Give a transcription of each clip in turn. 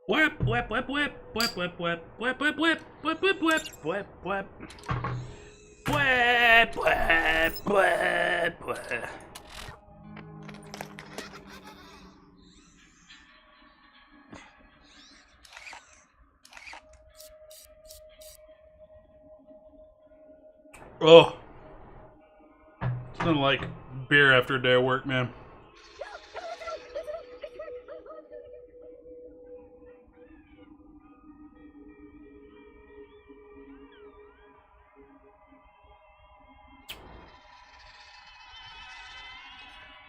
Whip, whip, whip, whip, whip, whip, whip, whip, whip, whip, whip, whip, whip, whip, whip. Whip, whip, whip, whip. Oh. Nothing like beer after a day of work, man.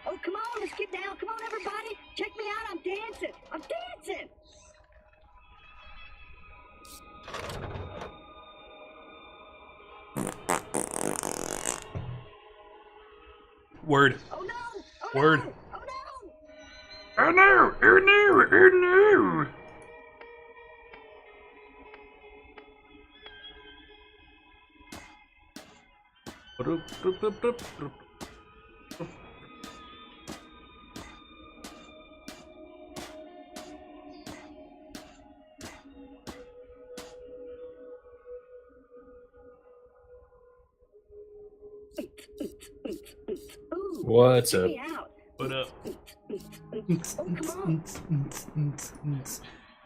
Oh, come on, let's get down. Come on, everybody. Check me out. I'm dancing. I'm dancing. Word. Oh, no. Oh, Word. no. Oh, no. Oh no! Oh no! Oh no! Ooh, What's check up? me out. What up? Oh, come on.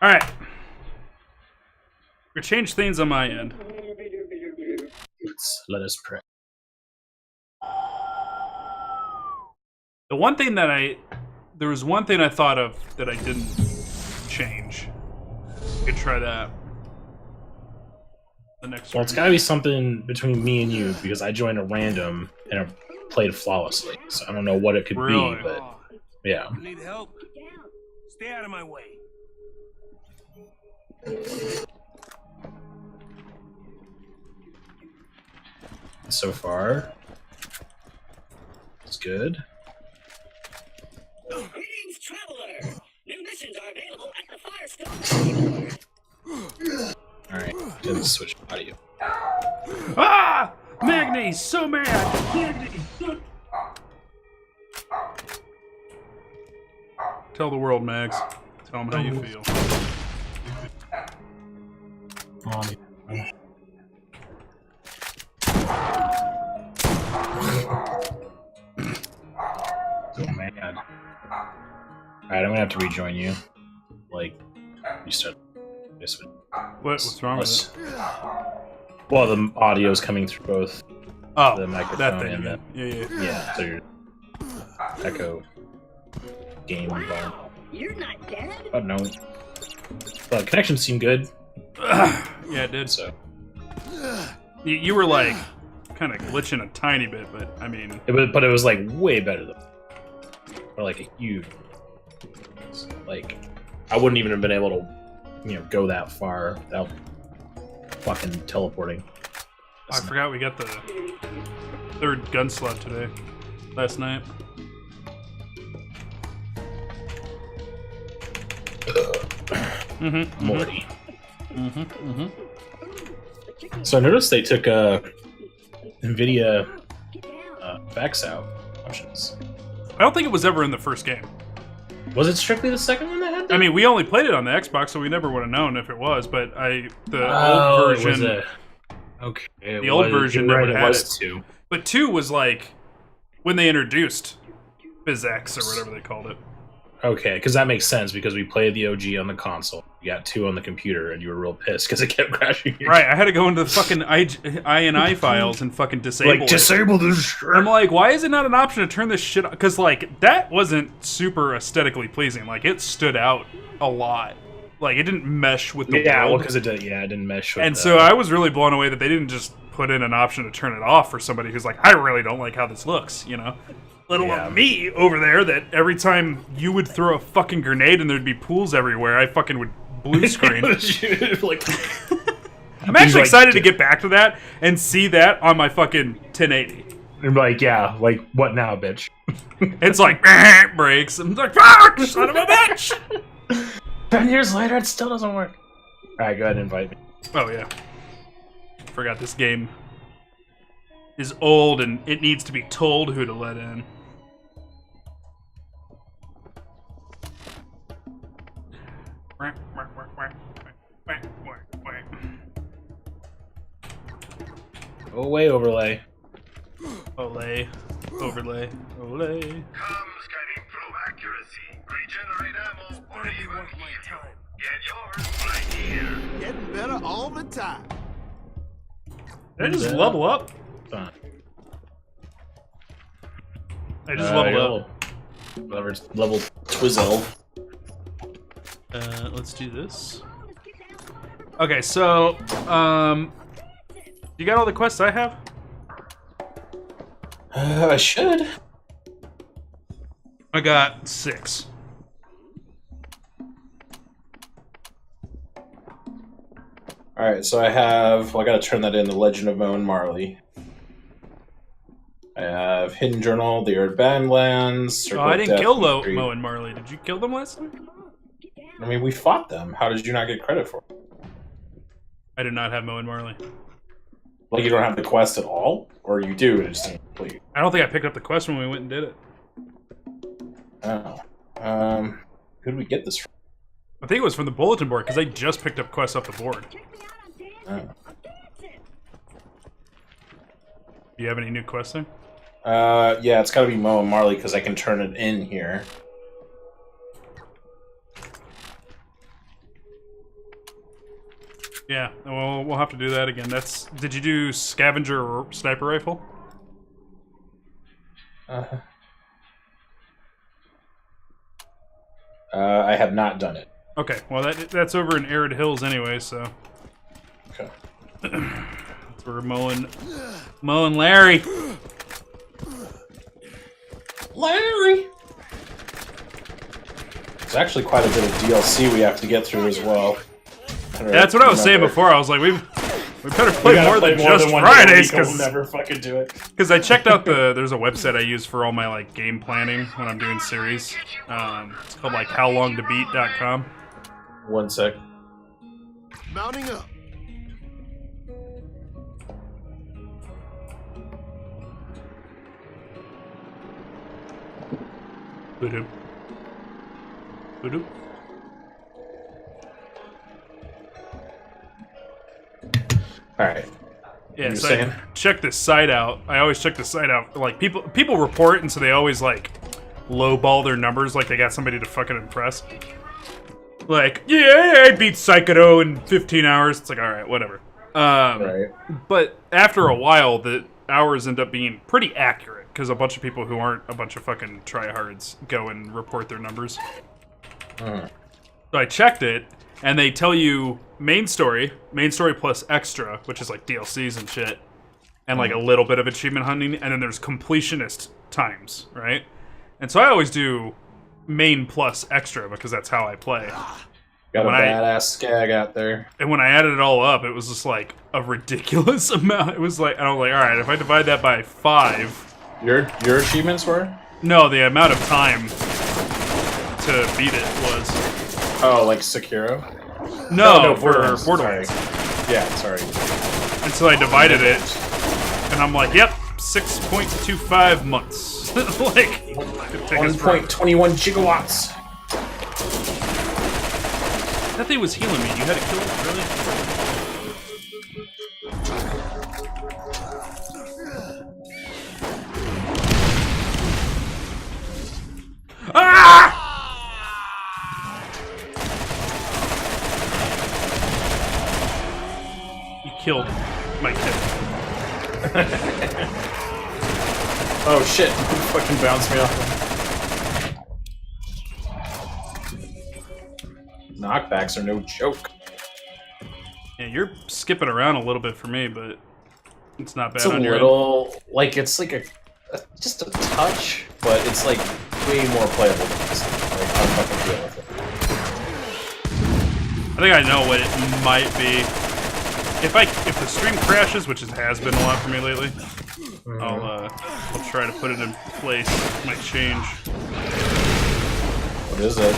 Alright. We changed things on my end. Let us pray. The one thing that there was one thing I thought of that I didn't change. You could try that. The next Well, it's got to be something between me and you because I joined a random and I played flawlessly. So I don't know what it could Really? be, but yeah. Need help? Stay out of my way. So far, it's good. Greetings, traveler. New missions are available at the Firestone keyboard. All right, didn't switch audio. Ah! Magni's so mad! Magni! Tell the world, Mags. Tell them how you feel. Oh man. Alright, I'm gonna have to rejoin you. Like, you start this one. What's wrong with it? Well, the audio's coming through both Oh, the microphone that thing. and the Yeah. yeah, so your echo game environment. You're not dead? But no. But connections seem good, Yeah, it did. so You were like kind of glitching a tiny bit, but I mean, but it was like way better than, or like a huge, like I wouldn't even have been able to, go that far without fucking teleporting. I forgot we got the third gun slot today, last night. Morty. So I noticed they took NVIDIA facts out options. I don't think it was ever in the first game. Was it strictly the second one that had that? I mean, we only played it on the Xbox, so we never would have known if it was. But the Oh, old it was version, okay. the old version never it had was it. 2. But 2 was like when they introduced BizX or whatever they called it. Okay, because that makes sense because we played the OG on the console. You got 2 on the computer, and you were real pissed because it kept crashing. Right, I had to go into the fucking INI files and fucking disable it. Disable this shit. I'm like, why is it not an option to turn this shit on? Because, like, that wasn't super aesthetically pleasing. Like, it stood out a lot. Like, it didn't mesh with the well, world. because it didn't mesh with And so I was really blown away that they didn't just put in an option to turn it off for somebody who's like, I really don't like how this looks, Let alone me over there that every time you would throw a fucking grenade and there'd be pools everywhere, I fucking would blue screen. like, I'm actually like, excited to get back to that and see that on my fucking 1080. I'm like, yeah, like, what now, bitch? It's like, breaks. I'm like, fuck, son of a bitch! 10 years later, it still doesn't work. Alright, go ahead and invite me. Oh, yeah. Forgot this game is old and it needs to be told who to let in. Go away, overlay. Olay. Overlay. Olay. Comms guiding probe accuracy. Regenerate ammo or Better be even worth my heal. time. Get yours right here. Getting better all the time. Did I just level up? Fine. I just leveled up. Level Twizzle. Let's do this. Okay, so, you got all the quests I have? I should. I got 6. Alright, so I have... Well, I gotta turn that in, The Legend of Moe and Marley. I have Hidden Journal, The Arid Badlands... Oh, I didn't kill Moe and Marley. Did you kill them last time? I mean, we fought them. How did you not get credit for it? I did not have Moe and Marley. Like, you don't have the quest at all? Or you do, and it just didn't complete? I don't think I picked up the quest when we went and did it. Oh. Who did we get this from? I think it was from the bulletin board, because I just picked up quests off the board. Oh. Do you have any new quests there? Yeah, it's gotta be Moe and Marley, because I can turn it in here. Yeah, well, we'll have to do that again. Did you do scavenger or sniper rifle? I have not done it. Okay, well that's over in Arid Hills anyway, so. Okay. That's where Moe and Larry. Larry! There's actually quite a bit of DLC we have to get through as well. That's what I was saying before. I was like, we better play more than just one Fridays, because because we'll never fucking do it. I checked out there's a website I use for all my like game planning when I'm doing series. It's called like howlongtobeat.com. One sec. Mounting up. Boodoo. Boodoo. All right. Yeah, You so saying? I check this site out. I always check the site out. Like people report, and so they always like lowball their numbers, like they got somebody to fucking impress. Like, yeah, I beat Psycho in 15 hours. It's like, all right, whatever. Right. But after a while, the hours end up being pretty accurate because a bunch of people who aren't a bunch of fucking tryhards go and report their numbers. So I checked it, and they tell you main story plus extra, which is like DLCs and shit, and like a little bit of achievement hunting, and then there's completionist times, right? And so I always do main plus extra because that's how I play. Got a When badass skag out there. And when I added it all up, it was just like a ridiculous amount. It was like, and I was like, all right, if I divide that by 5. Your achievements were? No, the amount of time to beat it was. Oh, like Sekiro? No, for Borderlands. Borderlands. Sorry. Yeah, sorry. And so I divided it, and I'm like, yep, 6.25 months. Like, it took us forever. 1.21 gigawatts. That thing was healing me. You had to kill it, really? Ah! You killed my kid. Oh shit, you fucking bounced me off. Knockbacks are no joke. Yeah, you're skipping around a little bit for me, but it's not bad It's a on your end. little, like, it's like a just a touch, but it's like way more playable than this. Like, I'm fucking dealing with it. I think I know what it might be. If the stream crashes, which it has been a lot for me lately, I'll try to put it in place. It might change. What is it?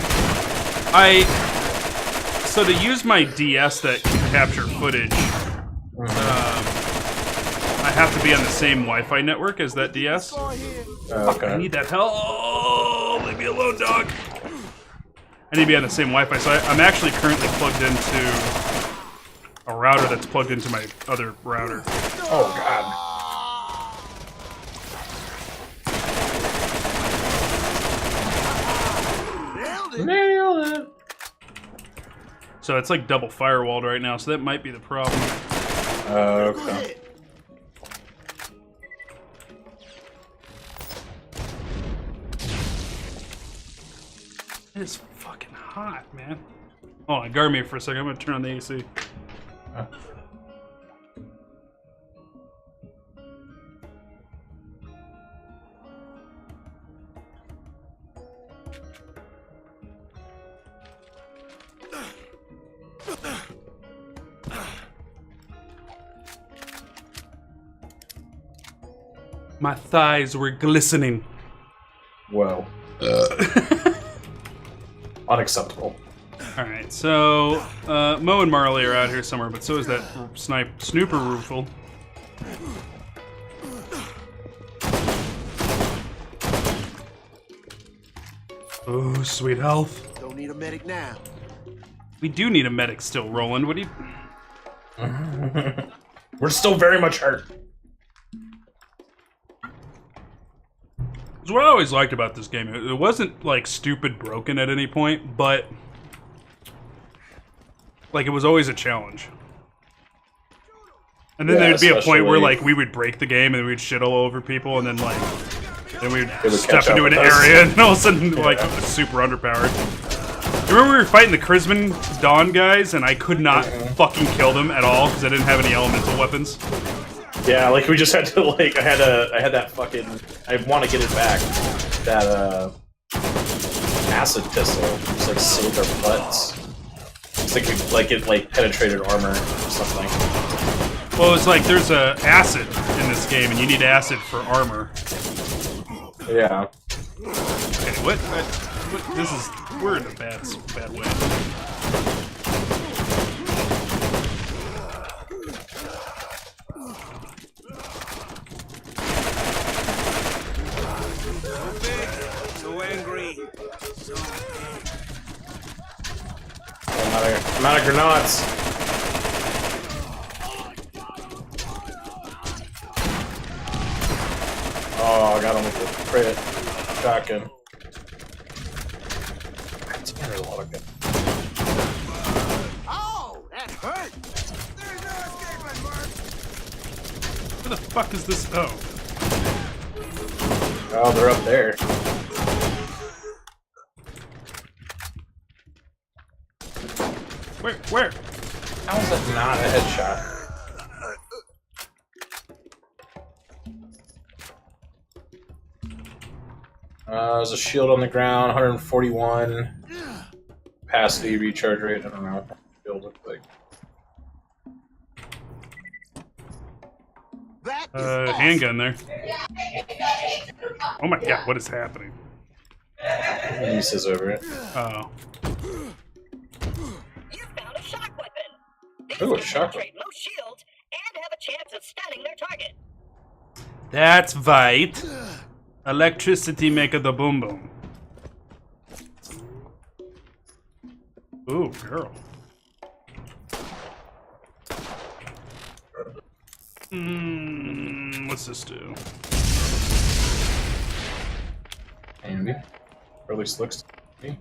So to use my DS that can capture footage, I have to be on the same Wi-Fi network as that DS. Okay. I need that help. Oh, leave me alone, dog. I need to be on the same Wi-Fi, so I'm actually currently plugged into a router that's plugged into my other router. Oh god. So it's like double firewalled right now, so that might be the problem. Okay. It's fucking hot, man. Oh, I guard me for a second. I'm gonna turn on the AC. My thighs were glistening. Whoa. Unacceptable. Alright, so Mo and Marley are out here somewhere, but so is that snooper roofle. Oh, sweet health. Don't need a medic now. We do need a medic still, Roland. What do you... We're still very much hurt. That's what I always liked about this game. It wasn't, like, stupid broken at any point, but... like, it was always a challenge. And then there'd be a point where, like, we would break the game and we'd shit all over people, and then, like... then we'd step into an area, and all of a sudden, like, super underpowered. You remember we were fighting the Chrisman Dawn guys, and I could not fucking kill them at all, because I didn't have any elemental weapons? Yeah, like, we just had to, like, I had that fucking... I want to get it back. That, acid pistol. Just, like, saved our butts. It's like it penetrated armor or something. Well, it's like there's a acid in this game, and you need acid for armor. Yeah. Okay, what? This is... we're in a bad way. So angry. So I'm out of grenades. Oh, I got him with the crit shotgun. That's a lot of good. Oh, that hurt. there's no escaping, Mark. Where the fuck is this? Oh. Oh, they're up there. Where? How is that not a headshot? There's a shield on the ground, 141. Capacity, recharge rate, I don't know what the shield looks like. That is awesome. Handgun there. Oh my god, what is happening? He says over it. Oh. You found a shock weapon. These Ooh, a can shock penetrate most shields and have a chance of stunning their target. That's right. Electricity make the boom boom. Ooh, girl. What's this do? Andy. Or at least looks to me.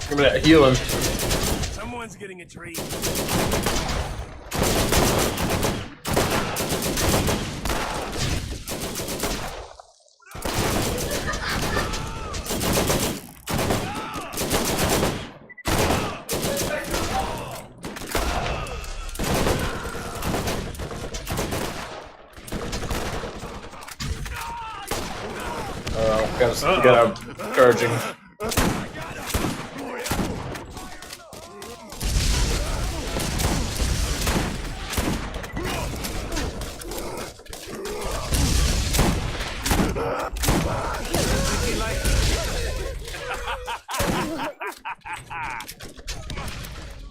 Give me that healing. Someone's getting a treat. Got him charging.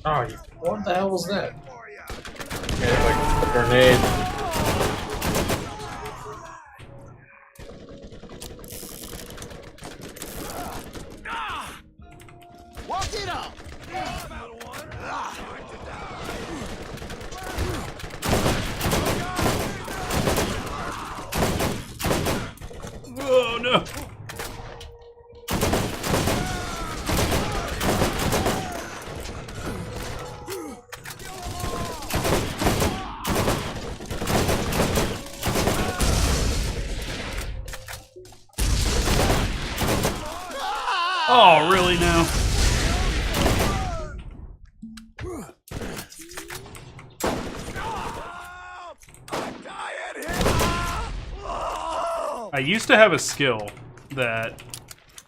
Oh, what the hell was that? Okay, like a grenade. Get up! Oh no! Oh, really now? I used to have a skill that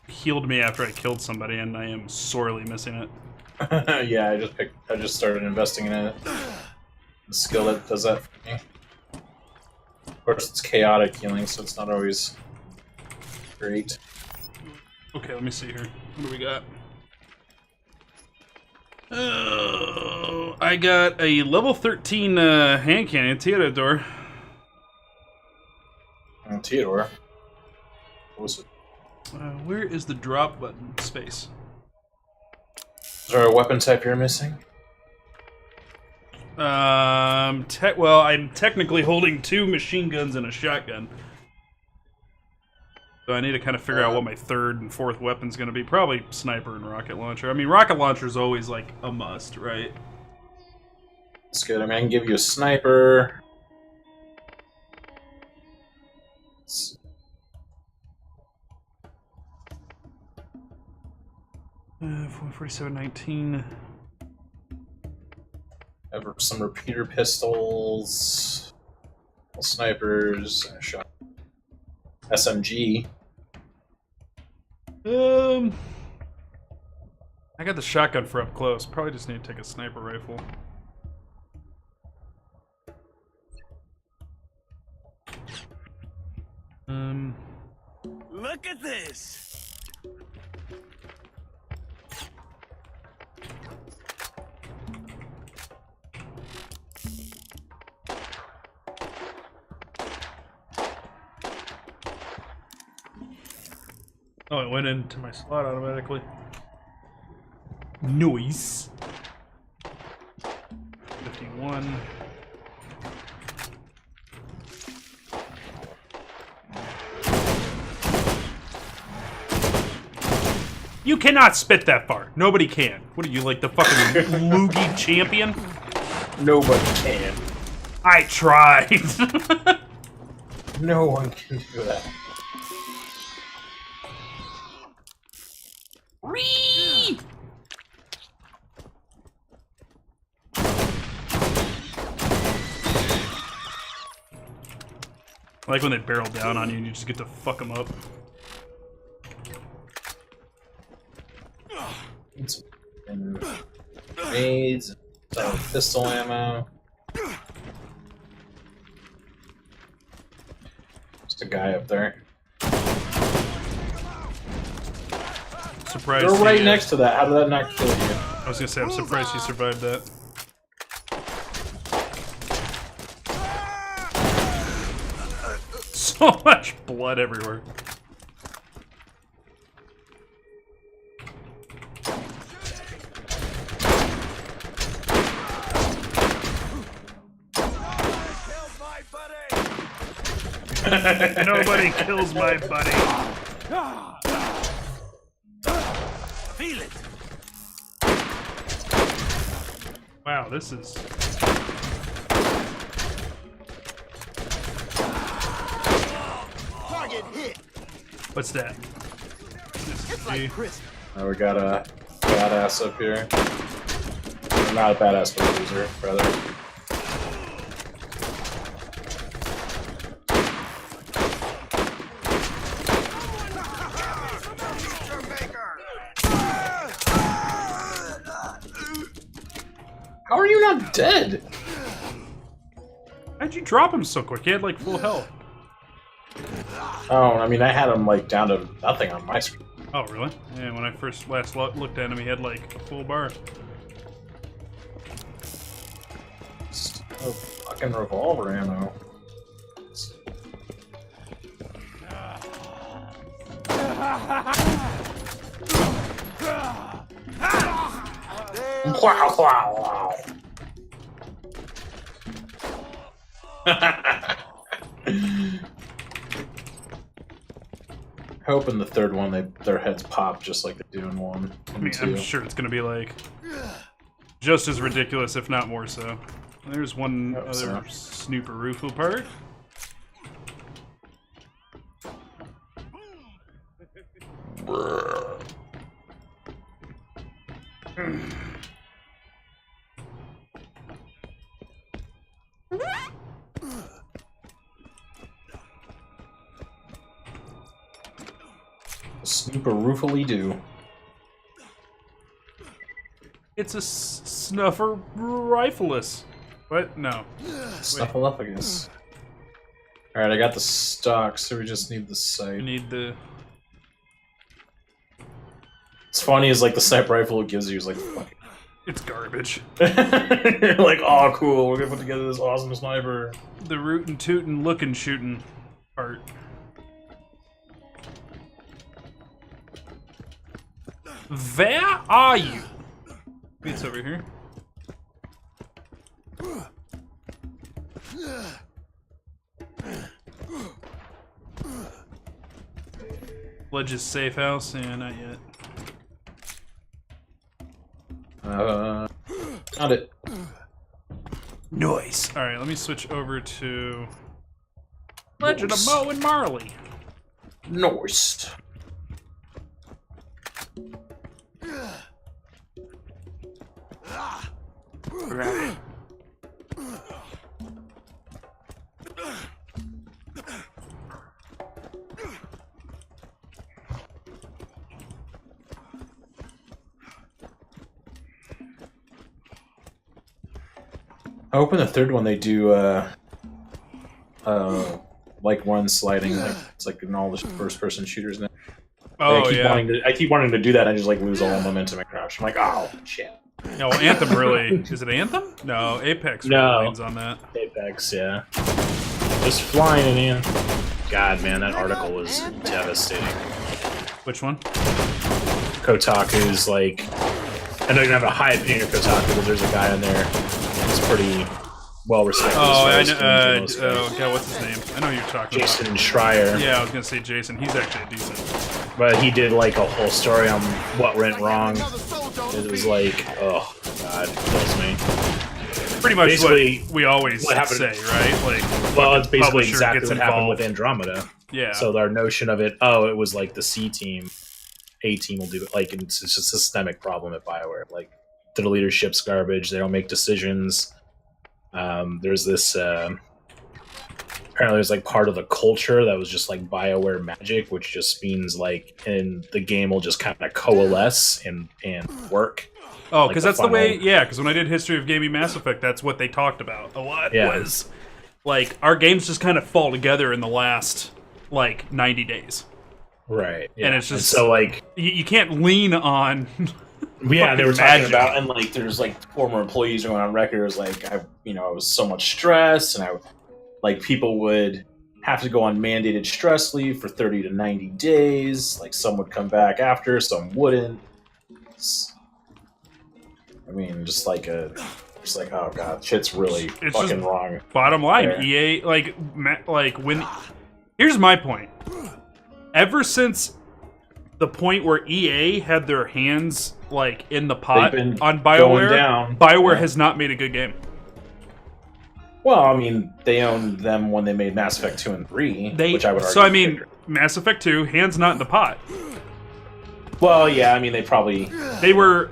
healed me after I killed somebody, and I am sorely missing it. Yeah, I just started investing in a skill that does that for me. Of course, it's chaotic healing, so it's not always great. Okay, let me see here. What do we got? Oh, I got a level 13 hand cannon, Theodore. Theodore. What was it? Where is the drop button? Space. Is there a weapon type you're missing? Well, I'm technically holding 2 machine guns and a shotgun. So I need to kind of figure out what my 3rd and 4th weapon's going to be. Probably sniper and rocket launcher. I mean, rocket launcher's always, like, a must, right? That's good. I mean, I can give you a sniper. 4719. I have some repeater pistols, snipers, and a shot. SMG. I got the shotgun for up close. Probably just need to take a sniper rifle. Look at this. Oh, it went into my slot automatically. Noise. 51. You cannot spit that far. Nobody can. What are you, like the fucking loogie champion? Nobody can. I tried. No one can do that. Whee! I like when they barrel down on you and you just get to fuck them up. And grenades, some pistol ammo. Just a guy up there. Surprised. You're right he, next to that. How did that not kill you? I was gonna say, I'm surprised he survived that. So much blood everywhere. Nobody kills my buddy. Feel it. Wow, this is... Target hit. What's that? It's like Christmas. We got a badass up here. Not a badass, but a loser, rather. How are you not dead? How'd you drop him so quick? He had like full health. Oh, I mean, I had him like down to nothing on my screen. Oh, really? Yeah, when I last looked at him, he had like a full bar. Oh, fucking revolver ammo. Wow, wow, wow. I hope in the third one their heads pop just like they do in 1 and I mean, 2. I'm sure it's gonna be like just as ridiculous, if not more so. There's one other so. snooper-roofle part. Snooper roofily do. It's a snuffer rifleus. What? No. Snuffleupagus. Alright, I got the stock, so we just need the I sight. need the... It's funny is like the sniper rifle it gives you is like fucking. It's garbage. You're like, oh cool, we're gonna put together this awesome sniper. The rootin' tootin' lookin' shootin' part. Where are you? It's over here. Ledge's safe house? Yeah, not yet. Found it. Nice. Alright, let me switch over to Legend of Moe and Marley. Nice. Right. I hope in the third one they do like run sliding, like it's like in all the first person shooters now. Oh, I keep wanting to do that, and I just like lose all momentum and crash. I'm like, oh shit. Yeah, well, Anthem really... Is it Anthem? No, Apex really No. leans on that. Apex, yeah. Just flying in. God, man, that article was devastating. Which one? Kotaku's like, I know you don't have a high opinion of Kotaku, but there's a guy on there who's pretty well respected. Oh, I as know, far as games oh, God, what's his name? I know who you're talking Jason about. Schreier. Yeah, I was gonna say Jason. He's actually decent. But he did like a whole story on what went wrong. It was like, oh god, it kills me. Pretty much Basically, what we always what happened- say, right? Like, Well, it's basically publisher exactly gets what happened involved. with Andromeda. Yeah. So our notion of it, oh, it was like the C team, A team will do it. Like it's just a systemic problem at BioWare. Like the leadership's garbage. They don't make decisions. There's this. Apparently, there's like part of the culture that was just like BioWare magic, which just means like, and the game will just kind of coalesce and work. Oh, like because the that's the way, final- yeah, because when I did History of Gaming Mass Effect, that's what they talked about a lot, Yeah. was, like, our games just kind of fall together in the last, like, 90 days. Right. Yeah. And it's just, so like, you can't lean on... yeah, they were fucking talking magic. about, and like, there's like former employees going on record as like, I was so much stress, and like people would have to go on mandated stress leave for 30 to 90 days. Like some would come back after, some wouldn't. I mean, just like oh god, shit's really It's fucking just- wrong. Bottom line, There. EA, like when... Here's my point. Ever since the point where EA had their hands, like, in the pot They've been on going BioWare, down. BioWare Yeah. has not made a good game. Well, I mean, they owned them when they made Mass Effect 2 and 3, which I would argue. So, I is mean, bigger. Mass Effect 2, hands not in the pot. Well, yeah, I mean, they probably... They were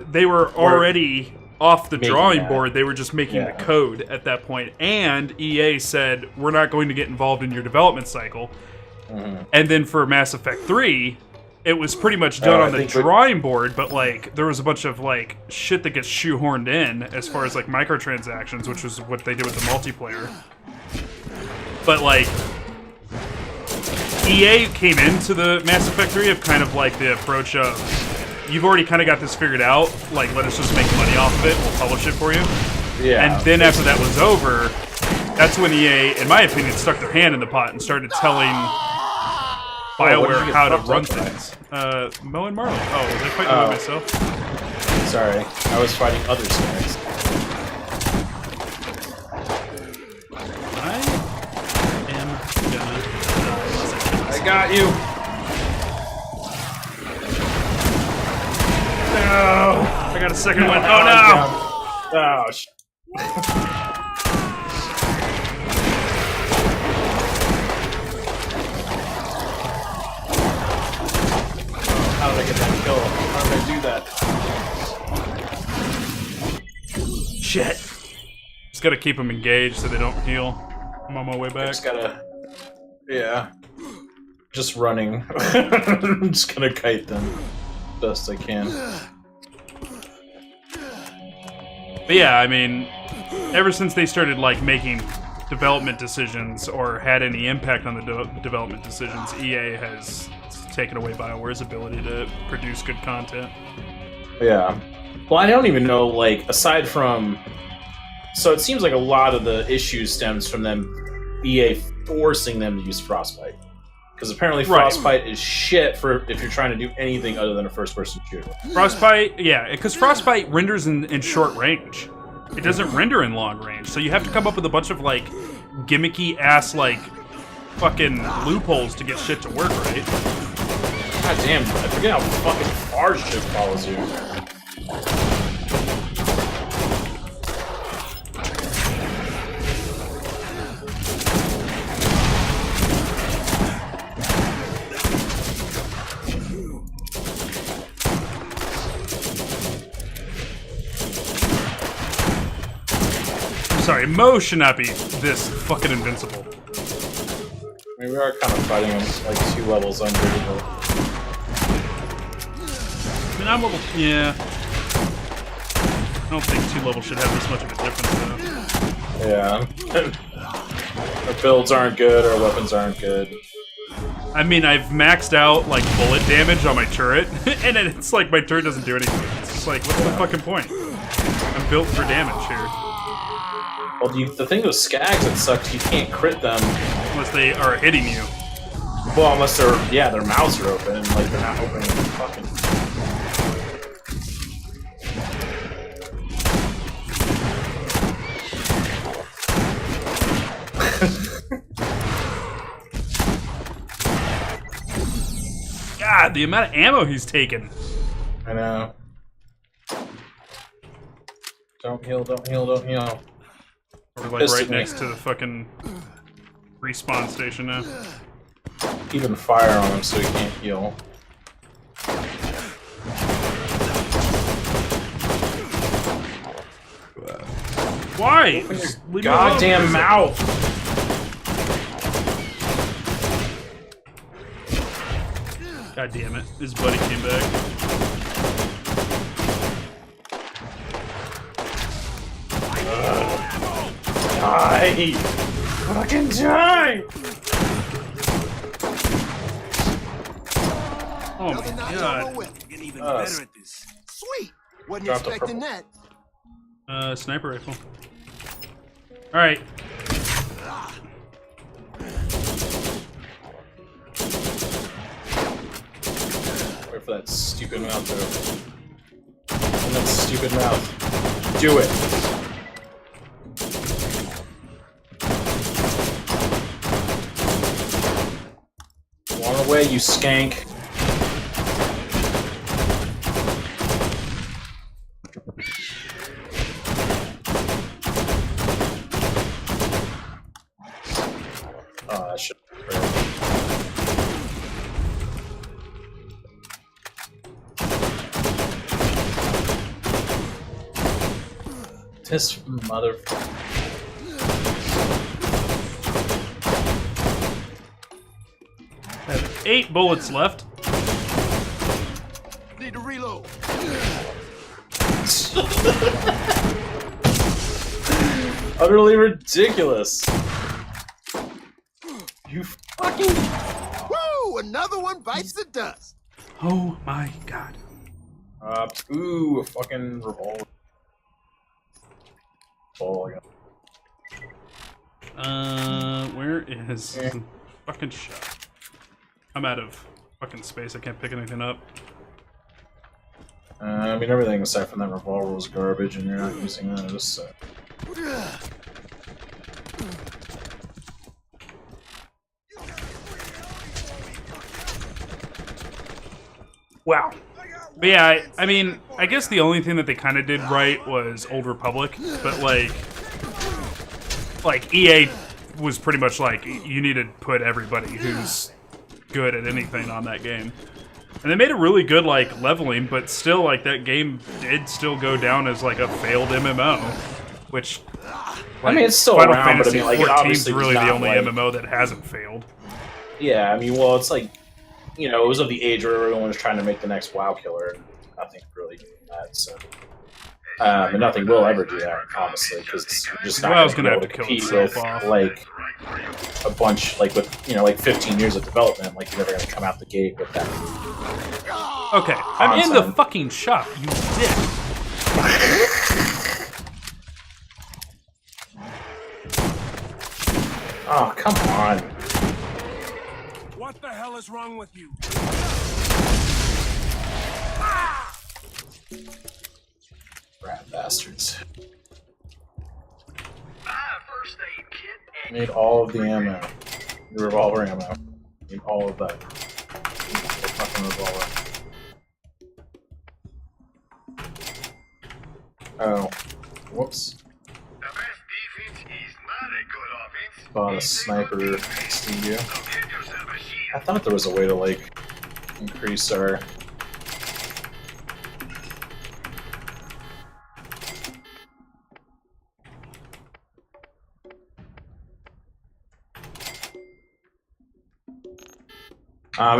already off the Making drawing that. board. They were just making Yeah. the code at that point. And EA said, we're not going to get involved in your development cycle. Mhm. And then for Mass Effect 3, it was pretty much done I on the think drawing board, but like there was a bunch of like shit that gets shoehorned in as far as like microtransactions, which was what they did with the multiplayer. But like EA came into the Mass Effect 3 of kind of like the approach of, you've already kind of got this figured out, like let us just make money off of it, we'll publish it for you. Yeah. And then after that was over, that's when EA, in my opinion, stuck their hand in the pot and started telling what did BioWare you get how to thumbs run up by? things. Mo and Marley. Oh, was I fighting by myself? Sorry, I was fighting other snags. I am gonna. I got you. No! I got a second one. Oh no! Oh, sh How did I get that kill? How did I do that? Shit. Just gotta keep them engaged so they don't heal. I'm on my way back. Just gotta... Yeah. Just running. I'm just gonna kite them best I can. But yeah, I mean, ever since they started, like, making development decisions or had any impact on the development decisions, EA has taken away BioWare's ability to produce good content. Yeah. Well, I don't even know, like, aside from... So it seems like a lot of the issue stems from them, EA forcing them to use Frostbite. Because apparently Frostbite is shit for if you're trying to do anything other than a first-person shooter. Frostbite, yeah, because Frostbite renders in short range. It doesn't render in long range, so you have to come up with a bunch of, like, gimmicky-ass, like, fucking loopholes to get shit to work, right? God damn, I forget how fucking far shit follows you. Sorry, Mo should not be this fucking invincible. I mean, we are kind of fighting him like 2 levels under. But... I mean, I'm level... Yeah. I don't think 2 levels should have this much of a difference, though. Yeah. Our builds aren't good, our weapons aren't good. I mean, I've maxed out, like, bullet damage on my turret, and it's like my turret doesn't do anything. It's just like, what's the fucking point? I'm built for damage here. Well, the thing with Skags that sucks, you can't crit them. Unless they are hitting you. Well, unless they're, yeah, their mouths are open, and, like, they're not opening the fucking... God, the amount of ammo he's taken. I know. Don't heal, don't heal, don't heal. We're like right next to the fucking respawn station now. Even fire on him so he can't heal. Why? Open Just your leave me alone. goddamn mouth! God damn it. His buddy came back. Die! Fucking die! Oh my Another notch on my god. weapon. Get even better at this. Sweet. Wasn't Dropped a expecting purple. that. Sniper rifle. Alright. Wait for that stupid mouth to open. And that stupid mouth. Do it! Run away, you skank. Oh, that shit. This motherfucker. I have 8 bullets left. Need to reload. Utterly ridiculous. You fucking. Woo! Another one bites the dust. Oh my god. Ooh, a fucking revolver. Oh, yeah. Where is fucking shot? I'm out of fucking space. I can't pick anything up. I mean, everything aside from that revolver was garbage, and you're not using those, so... Wow. But yeah, I mean, I guess the only thing that they kind of did right was Old Republic, but like EA was pretty much like, you need to put everybody who's good at anything on that game. And they made it really good, like, leveling, but still, like, that game did still go down as, like, a failed MMO, which... Like, I mean, it's still Final around, Fantasy but I mean, like, it 14's obviously really was the not, only like... MMO that hasn't failed. Yeah, I mean, well, it's like, you know, it was of the age where everyone was trying to make the next WoW killer, and nothing really doing that, so... and nothing will ever do that, honestly, because you're just not WoW's going to gonna be have able to to kill compete itself with, off. like, a bunch, like, with, you know, like, 15 years of development, like, you're never going to come out the gate with that. Okay, I'm in the Awesome. fucking shop, you dick. Oh, come on. What the hell is wrong with you? Rat bastards. First aid kit. Need all of the ammo. The revolver ammo. Need all of that. The fucking revolver. Oh. Whoops. The best defense is not a good offense. Bought a sniper studio. So get yourself a shield. I thought there was a way to, like, increase our...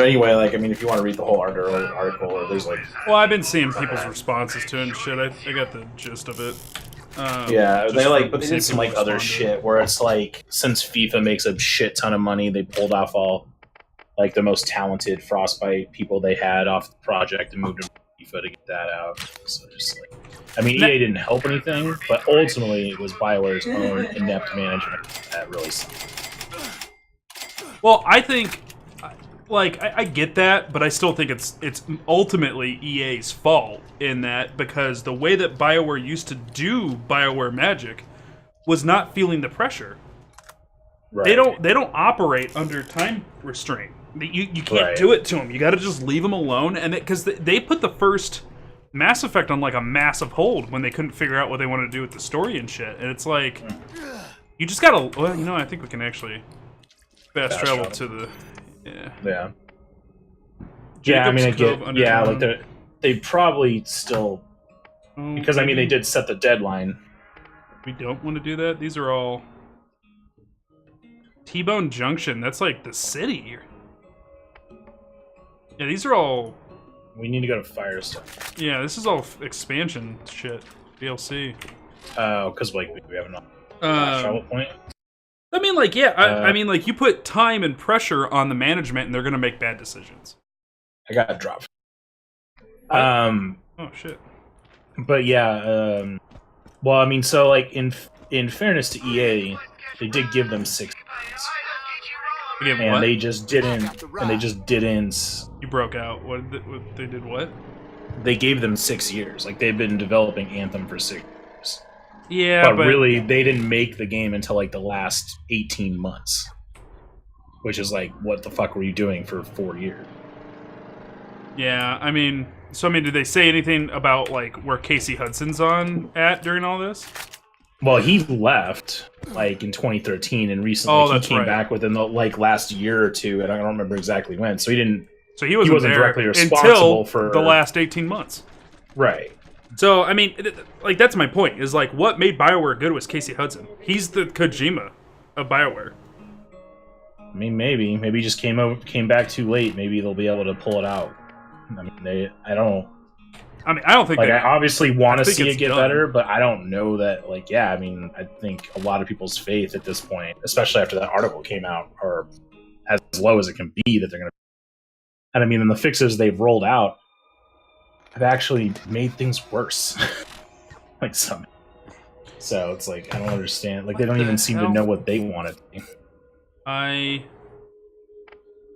anyway, like, I mean, if you want to read the whole article, or there's, like... Well, I've been seeing people's responses to it and shit. I got the gist of it. Yeah, just they, like, from but they seeing did some, people like, other respond to it. shit where it's, like, since FIFA makes a shit ton of money, they pulled off all, like, the most talented Frostbite people they had off the project and moved them to FIFA to get that out. So just, like... I mean, EA didn't help anything, but ultimately it was BioWare's own inept management that really sucked. Well, I think, like, I get that, but I still think it's ultimately EA's fault in that, because the way that BioWare used to do BioWare magic was not feeling the pressure. Right. They don't operate under time restraint. You can't Right. do it to them. You got to just leave them alone, and because they put the first Mass Effect on like a massive hold when they couldn't figure out what they wanted to do with the story and shit. And it's like, you just gotta. Well, you know, I think we can actually fast travel to the. Yeah. Yeah. Yeah, I mean, I Jacob's get. Cove Yeah, Underground. like they probably still, because I mean they did set the deadline. We don't want to do that. These are all T-Bone Junction. That's like the city. Yeah, these are all. We need to go to Firestone. Yeah, this is all expansion shit. DLC. Because like we have enough travel point. I mean, like, yeah. I mean, like, you put time and pressure on the management, and they're gonna make bad decisions. I got dropped. Oh shit. But yeah. Well, I mean, so like in fairness to EA, they did give them 6 months. Again, And what? they just didn't. And they just didn't. You broke out. They did what? They gave them 6 years. Like they've been developing Anthem for 6 years. Yeah, But really, they didn't make the game until like the last 18 months, which is like, what the fuck were you doing for 4 years? Yeah, I mean, did they say anything about like where Casey Hudson's at during all this? Well, he left like in 2013, and recently Oh, he that's came right. back within the like last year or two, and I don't remember exactly when. So he didn't. So he wasn't there directly until responsible for the last 18 months. Right. So, I mean, like, that's my point, is, like, what made BioWare good was Casey Hudson. He's the Kojima of BioWare. I mean, maybe he just came back too late. Maybe they'll be able to pull it out. I mean, I don't think like. they... I obviously want to think see it's it get done. better, but I don't know that. Like, yeah, I mean, I think a lot of people's faith at this point, especially after that article came out, are as low as it can be that they're going to. And I mean, and the fixes they've rolled out have actually made things worse. Like some. So it's like, I don't understand. Like, they don't What even the seem hell? to know what they want it to be.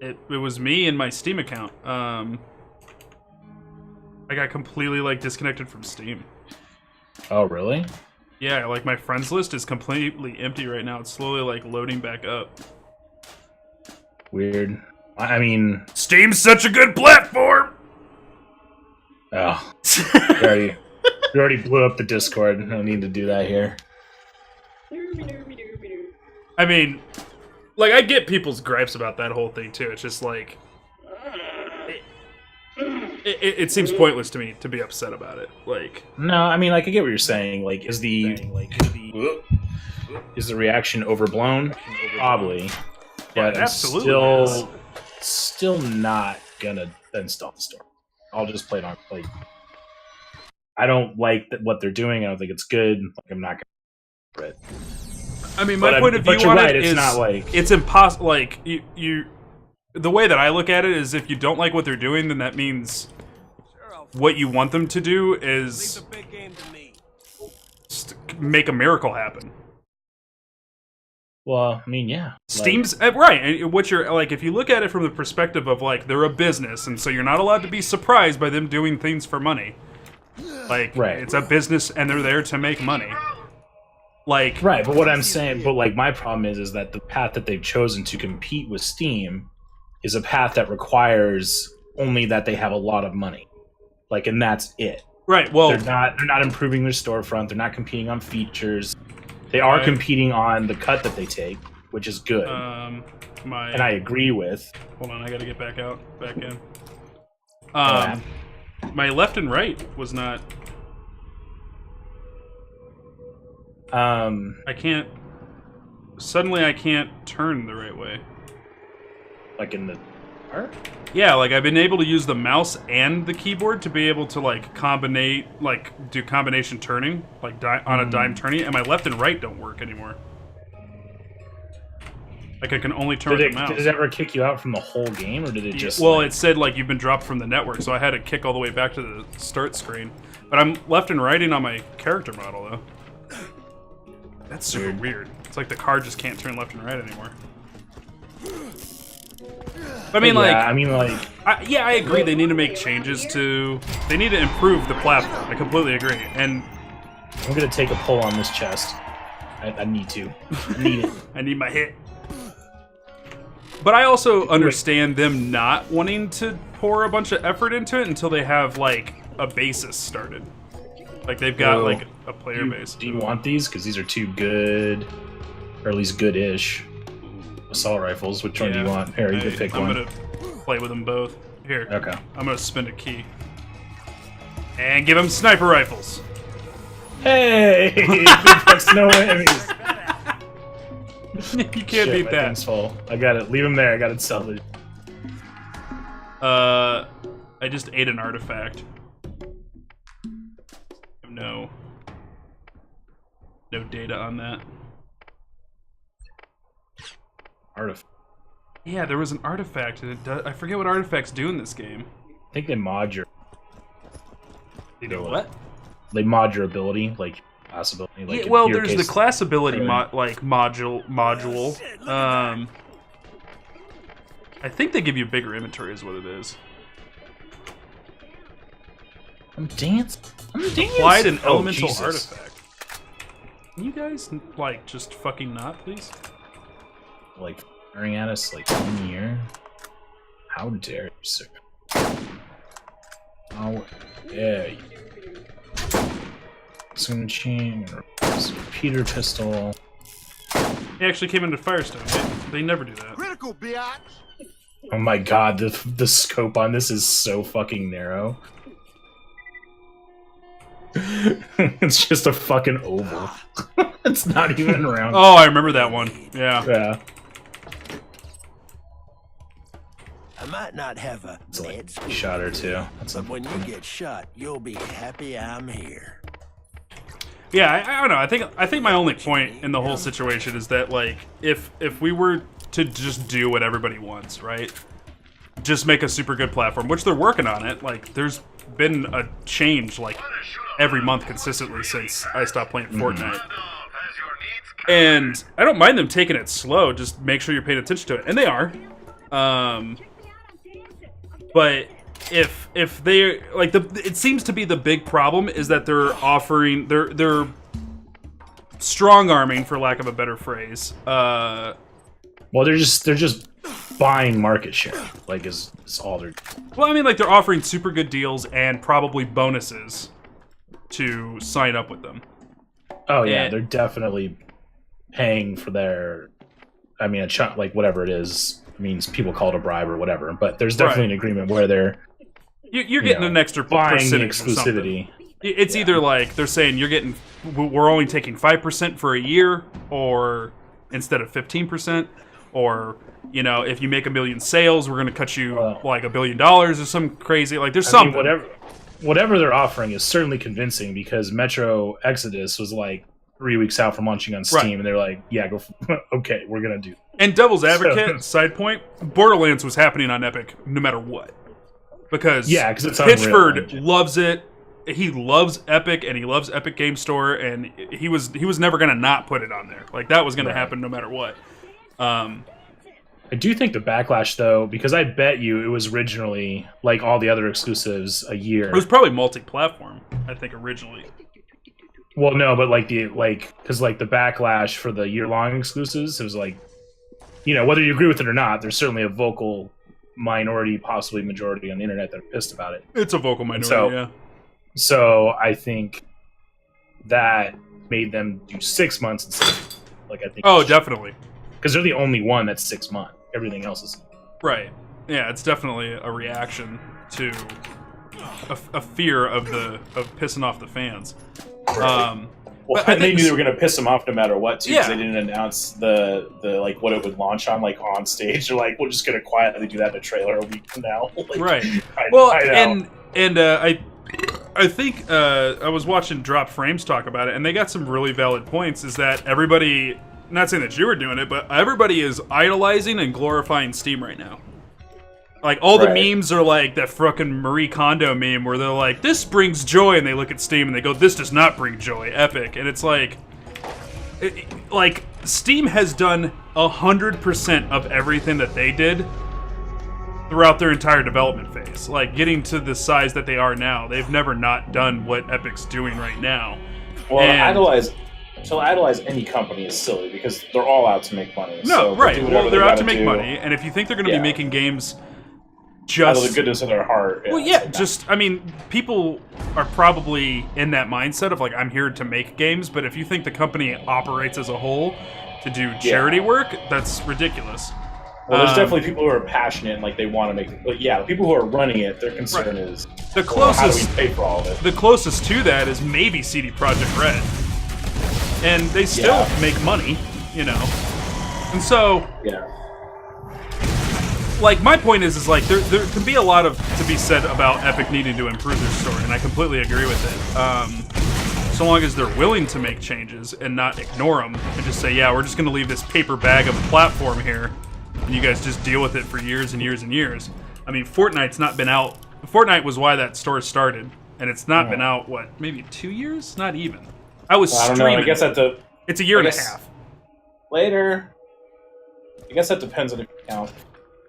It was me and my Steam account. I got completely like disconnected from Steam. Oh, really? Yeah, like my friends list is completely empty right now. It's slowly like loading back up. Weird. I mean, Steam's such a good platform. oh, you already blew up the Discord. No need to do that here. I mean, like I get people's gripes about that whole thing too. It's just like it seems pointless to me to be upset about it. Like, No, I mean, like I get what you're saying. Like, is the reaction overblown? Probably, but I'm absolutely still not gonna install the store. I'll just play it on like. I don't like what they're doing. I don't think it's good. Like, I'm not gonna. It. I mean, my point of view on it is not like it's impossible. Like you, the way that I look at it is, if you don't like what they're doing, then that means what you want them to do is make a miracle happen. Well, I mean, yeah. Steam's right. And what you're like, if you look at it from the perspective of like they're a business, and so you're not allowed to be surprised by them doing things for money. Like, it's a business, and they're there to make money. Like, right, but what I'm saying, but like my problem is that the path that they've chosen to compete with Steam is a path that requires only that they have a lot of money. Like, and that's it. Right. Well, they're not improving their storefront. They're not competing on features. They are competing on the cut that they take, which is good. And I agree with. Hold on, I gotta get back in. My left and right was not. I can't. Suddenly, I can't turn the right way. Like in the car? Yeah, like I've been able to use the mouse and the keyboard to be able to like do combination turning, like on a dime turning, and my left and right don't work anymore. Like I can only turn with the mouse. Did it ever kick you out from the whole game, or did it just? Well, it said like you've been dropped from the network, so I had to kick all the way back to the start screen. But I'm left and righting on my character model though. That's super weird. It's like the car just can't turn left and right anymore. I mean, I agree. They need to make changes to. They need to improve the platform. I completely agree. And I'm gonna take a pull on this chest. I need to. I need it. I need my hit. But I also understand them not wanting to pour a bunch of effort into it until they have like a basis started. Like they've got like a player base. Do you want these? Because these are too good, or at least good-ish. Assault rifles. Which one do you want? Here, you can pick one. I'm gonna play with them both. Here. Okay. I'm gonna spend a key. And give them sniper rifles. Hey! That's no enemies. You can't beat that. Thing's full. I got it. Leave him there. I got it salvaged. I just ate an artifact. No data on that. Artifact. Yeah, there was an artifact, and I forget what artifacts do in this game. I think they mod your. They do what? They mod your ability, like class ability. Like yeah, well, there's the class ability module. I think they give you a bigger inventory, is what it is. I'm dancing. Applied an elemental artifact. Can you guys like just fucking not, please? Like firing at us like in here. How dare you, sir? How dare you? Zoom chain, repeater pistol. He actually came into Firestone. They never do that. Critical, biatch. Oh my god, the scope on this is so fucking narrow. It's just a fucking oval. It's not even round. Oh, I remember that one. Yeah. Yeah. I might not have a It's like a shot or two. but when you get shot, you'll be happy I'm here. Yeah, I don't know. I think my only point in the whole situation is that like if we were to just do what everybody wants, right? Just make a super good platform, which they're working on it. Like there's been a change like every month consistently since I stopped playing Fortnite. And I don't mind them taking it slow, just make sure you're paying attention to it. And they are. But if they like it seems to be the big problem is that they're offering they're strong arming, for lack of a better phrase. Well, they're just buying market share. Like is all they're. Well, I mean, like they're offering super good deals and probably bonuses to sign up with them. Oh yeah, they're definitely paying for their. I mean, a chunk, like whatever it is, means people call it a bribe or whatever. But there's definitely an agreement where they're. You're getting an extra buying percentage exclusivity. It's either like they're saying we're only taking 5% for a year, or instead of 15%, or if you make 1 million sales, we're going to cut you like $1 billion or some crazy like. There's something. Whatever they're offering is certainly convincing because Metro Exodus was like 3 weeks out from launching on Steam, and they're like, "Yeah, go. Okay, we're gonna do." And Devil's Advocate side point: Borderlands was happening on Epic no matter what. Because it's Pitchford loves it. He loves Epic, and he loves Epic Game Store, and he was never going to not put it on there. Like, that was going to happen no matter what. I do think the backlash, though, because I bet you it was originally, like all the other exclusives, a year. It was probably multi-platform, I think, originally. Well, no, but because the backlash for the year-long exclusives, it was like, whether you agree with it or not, there's certainly a vocal minority, possibly majority on the internet that are pissed about it. It's a vocal minority, yeah. So I think that made them do 6 months instead of, I think. Oh, definitely. Because they're the only one that's 6 months. Everything else is. Right. Yeah, it's definitely a reaction to a fear of pissing off the fans. Right. Well, they knew they were going to piss them off no matter what, too, because they didn't announce the what it would launch on, on stage. They're like, we're just going to quietly do that in a trailer a week from now. Right. I think I was watching Drop Frames talk about it, and they got some really valid points, is that everybody, not saying that you were doing it, but everybody is idolizing and glorifying Steam right now. Like, all the memes are like that fucking Marie Kondo meme where they're like, this brings joy, and they look at Steam and they go, this does not bring joy, Epic. And it's like, Steam has done 100% of everything that they did throughout their entire development phase. Like, getting to the size that they are now, they've never not done what Epic's doing right now. Well, idolize any company is silly because they're all out to make money. No, so they're out to make money, and if you think they're going to be making games just out of the goodness of their heart. People are probably in that mindset of I'm here to make games, but if you think the company operates as a whole to do charity work, that's ridiculous. Well, there's definitely people who are passionate and they want to make it. But the people who are running it, their concern is the closest. How do we pay for all of it? The closest to that is maybe CD Projekt Red, and they still make money, and so my point is there can be a lot to be said about Epic needing to improve their story, and I completely agree with it. So long as they're willing to make changes and not ignore them and just say, we're just going to leave this paper bag of a platform here, and you guys just deal with it for years and years and years. I mean, Fortnite's not been out. Fortnite was why that store started, and it's not been out, maybe 2 years? Not even. I was streaming. I don't know. I guess it's a year and a half. Later. I guess that depends on if you count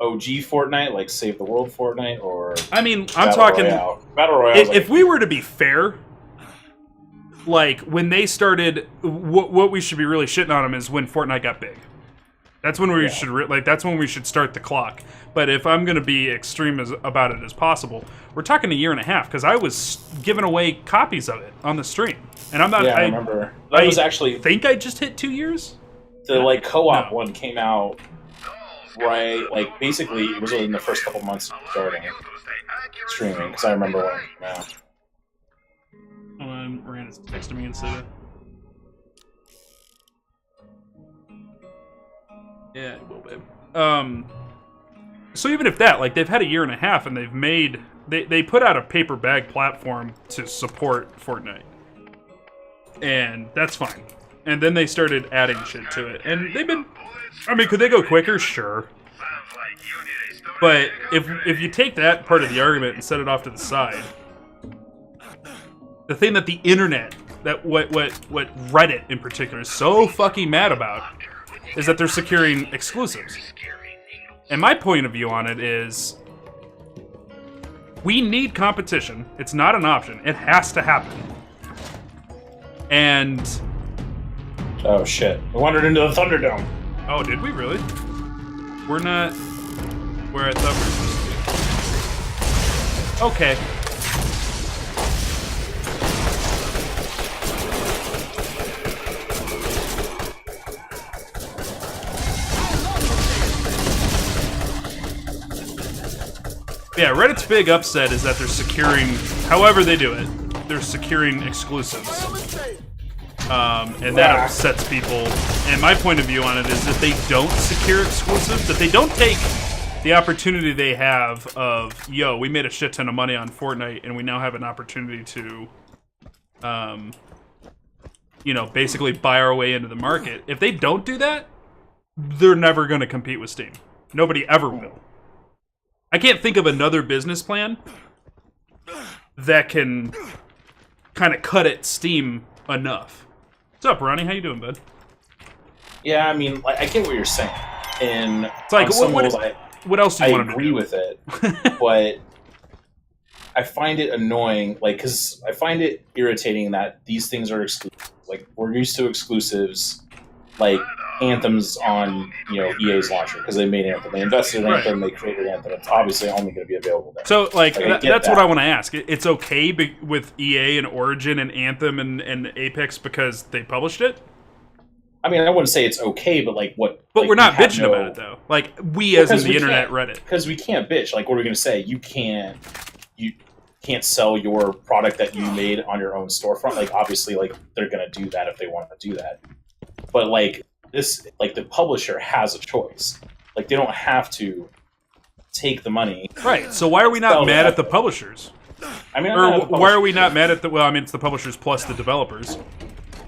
OG Fortnite, Save the World Fortnite, or I mean, I'm talking Battle Royale. If we were to be fair, when they started, what we should be really shitting on them is when Fortnite got big. That's when we should that's when we should start the clock. But if I'm going to be extreme about it as possible, we're talking a year and a half because I was giving away copies of it on the stream, and I'm not. Yeah, I remember. That was actually. Think I just hit 2 years. The co-op one came out. Right, basically, it was in the first couple months of starting streaming, because I remember when it came out. Hold on, Miranda's texting me and said yeah, it will, babe. So even if that, they've had a year and a half, and they've made... They put out a paper bag platform to support Fortnite. And that's fine. And then they started adding shit to it. And they've been... I mean, could they go quicker? Sure. But if you take that part of the argument and set it off to the side, the thing that the internet, that what Reddit in particular is so fucking mad about, is that they're securing exclusives. And my point of view on it is, We need competition. It's not an option. It has to happen. And... Oh, shit. I wandered into the Thunderdome. Oh, did we really? We're not where I thought we were supposed to be. Okay. Yeah, Reddit's big upset is that they're securing, however they do it, they're securing exclusives. And that upsets people. And my point of view on it is that they don't secure exclusives, that they don't take the opportunity they have of, yo, we made a shit ton of money on Fortnite and we now have an opportunity to, you know, basically buy our way into the market. If they don't do that, they're never going to compete with Steam. Nobody ever will. I can't think of another business plan that can kind of cut at Steam enough. What's up, Ronnie? How you doing, bud? Yeah, I mean, like, I get what you're saying. And it's like, what else do you want to do? I agree with it, but I find it annoying, like, because I find it irritating that these things are exclusive. Like, we're used to exclusives, like Anthem's on, you know, EA's launcher because they made Anthem. They invested in Anthem, they created Anthem. It's obviously only going to be available there. So, like that's what I want to ask. It's okay with EA and Origin and Anthem and Apex because they published it? I mean, I wouldn't say it's okay, but like what... But like, we're not bitching about it, though. Like, as in the internet Reddit. Because we can't bitch. Like, what are we going to say? You can't sell your product that you made on your own storefront. Like, obviously, like, they're going to do that if they want to do that. But, like, the publisher has a choice. Like, they don't have to take the money. Right. So why are we not mad at the publishers? I mean, why are we not mad at the... Well, I mean, it's the publishers plus the developers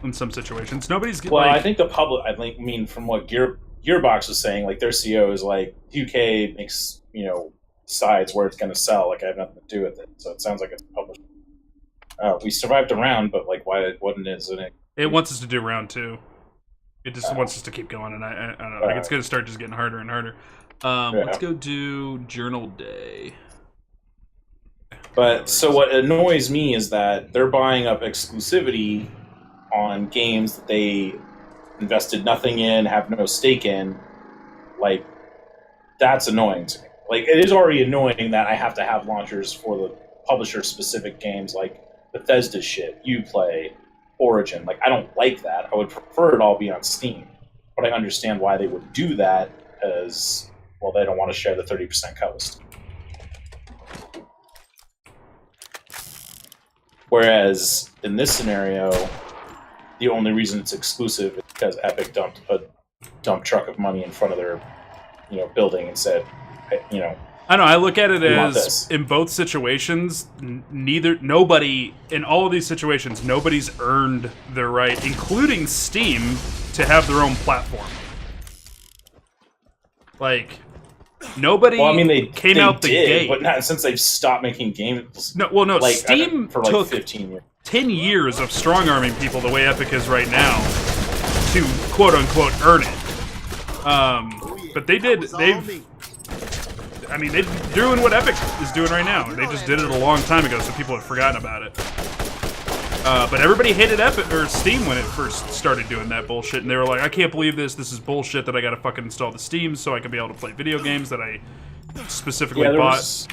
in some situations. Nobody's... Well, like, I think I mean, from what Gearbox was saying, like, their CEO is like, 2K makes, you know, decides where it's going to sell. Like, I have nothing to do with it. So it sounds like it's published. We survived a round, but, like, why wasn't it? It wants us to do round 2. It just wants us to keep going, and I don't know. Like, it's going to start just getting harder and harder. Let's go do Journal Day. But, so what annoys me is that they're buying up exclusivity on games that they invested nothing in, have no stake in. Like, that's annoying to me. Like, it is already annoying that I have to have launchers for the publisher-specific games like Bethesda shit, Uplay, Origin. Like, I don't like that. I would prefer it all be on Steam. But I understand why they would do that, because, well, they don't want to share the 30% cut with Steam. Whereas, in this scenario, the only reason it's exclusive is because Epic dumped a dump truck of money in front of their, you know, building and said, you know, I know. I look at it as in both situations, nobody in all of these situations, nobody's earned their right, including Steam, to have their own platform. Like, nobody. Well, I mean, they came out the gate, but not since they've stopped making games. No, well, no. Like, Steam for like took 15 years. 10 years of strong arming people the way Epic is right now to quote unquote earn it. But they did. I mean, they're doing what Epic is doing right now. They just did it a long time ago, so people have forgotten about it. But everybody hated Epic or Steam when it first started doing that bullshit, and they were like, "I can't believe this. This is bullshit that I got to fucking install the Steam so I can be able to play video games that I specifically bought."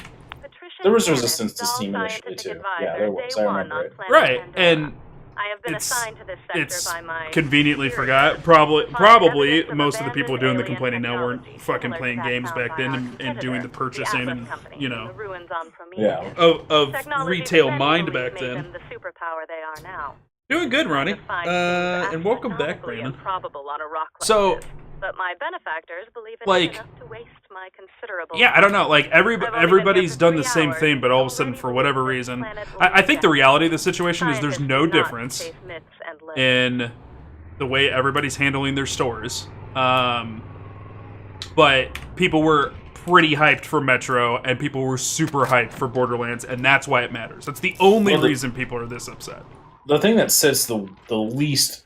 There was resistance to Steam initially too. Yeah, there was. I remember it. Right, and I have been assigned to this sector by my conveniently forgot. Probably most of the people doing the complaining now weren't fucking playing games back then and doing the purchasing and, you know, of retail mind back then. The superpower they are now. Doing good, Ronnie. And welcome back, Brandon. So, but my benefactors believe it like, enough to waste my considerable. Yeah, I don't know. Like everybody's done the same thing, but all of a sudden, for whatever reason, I think the reality of the situation is there's no difference in the way everybody's handling their stores. But people were pretty hyped for Metro, and people were super hyped for Borderlands, and that's why it matters. That's the only reason people are this upset. The thing that sets the least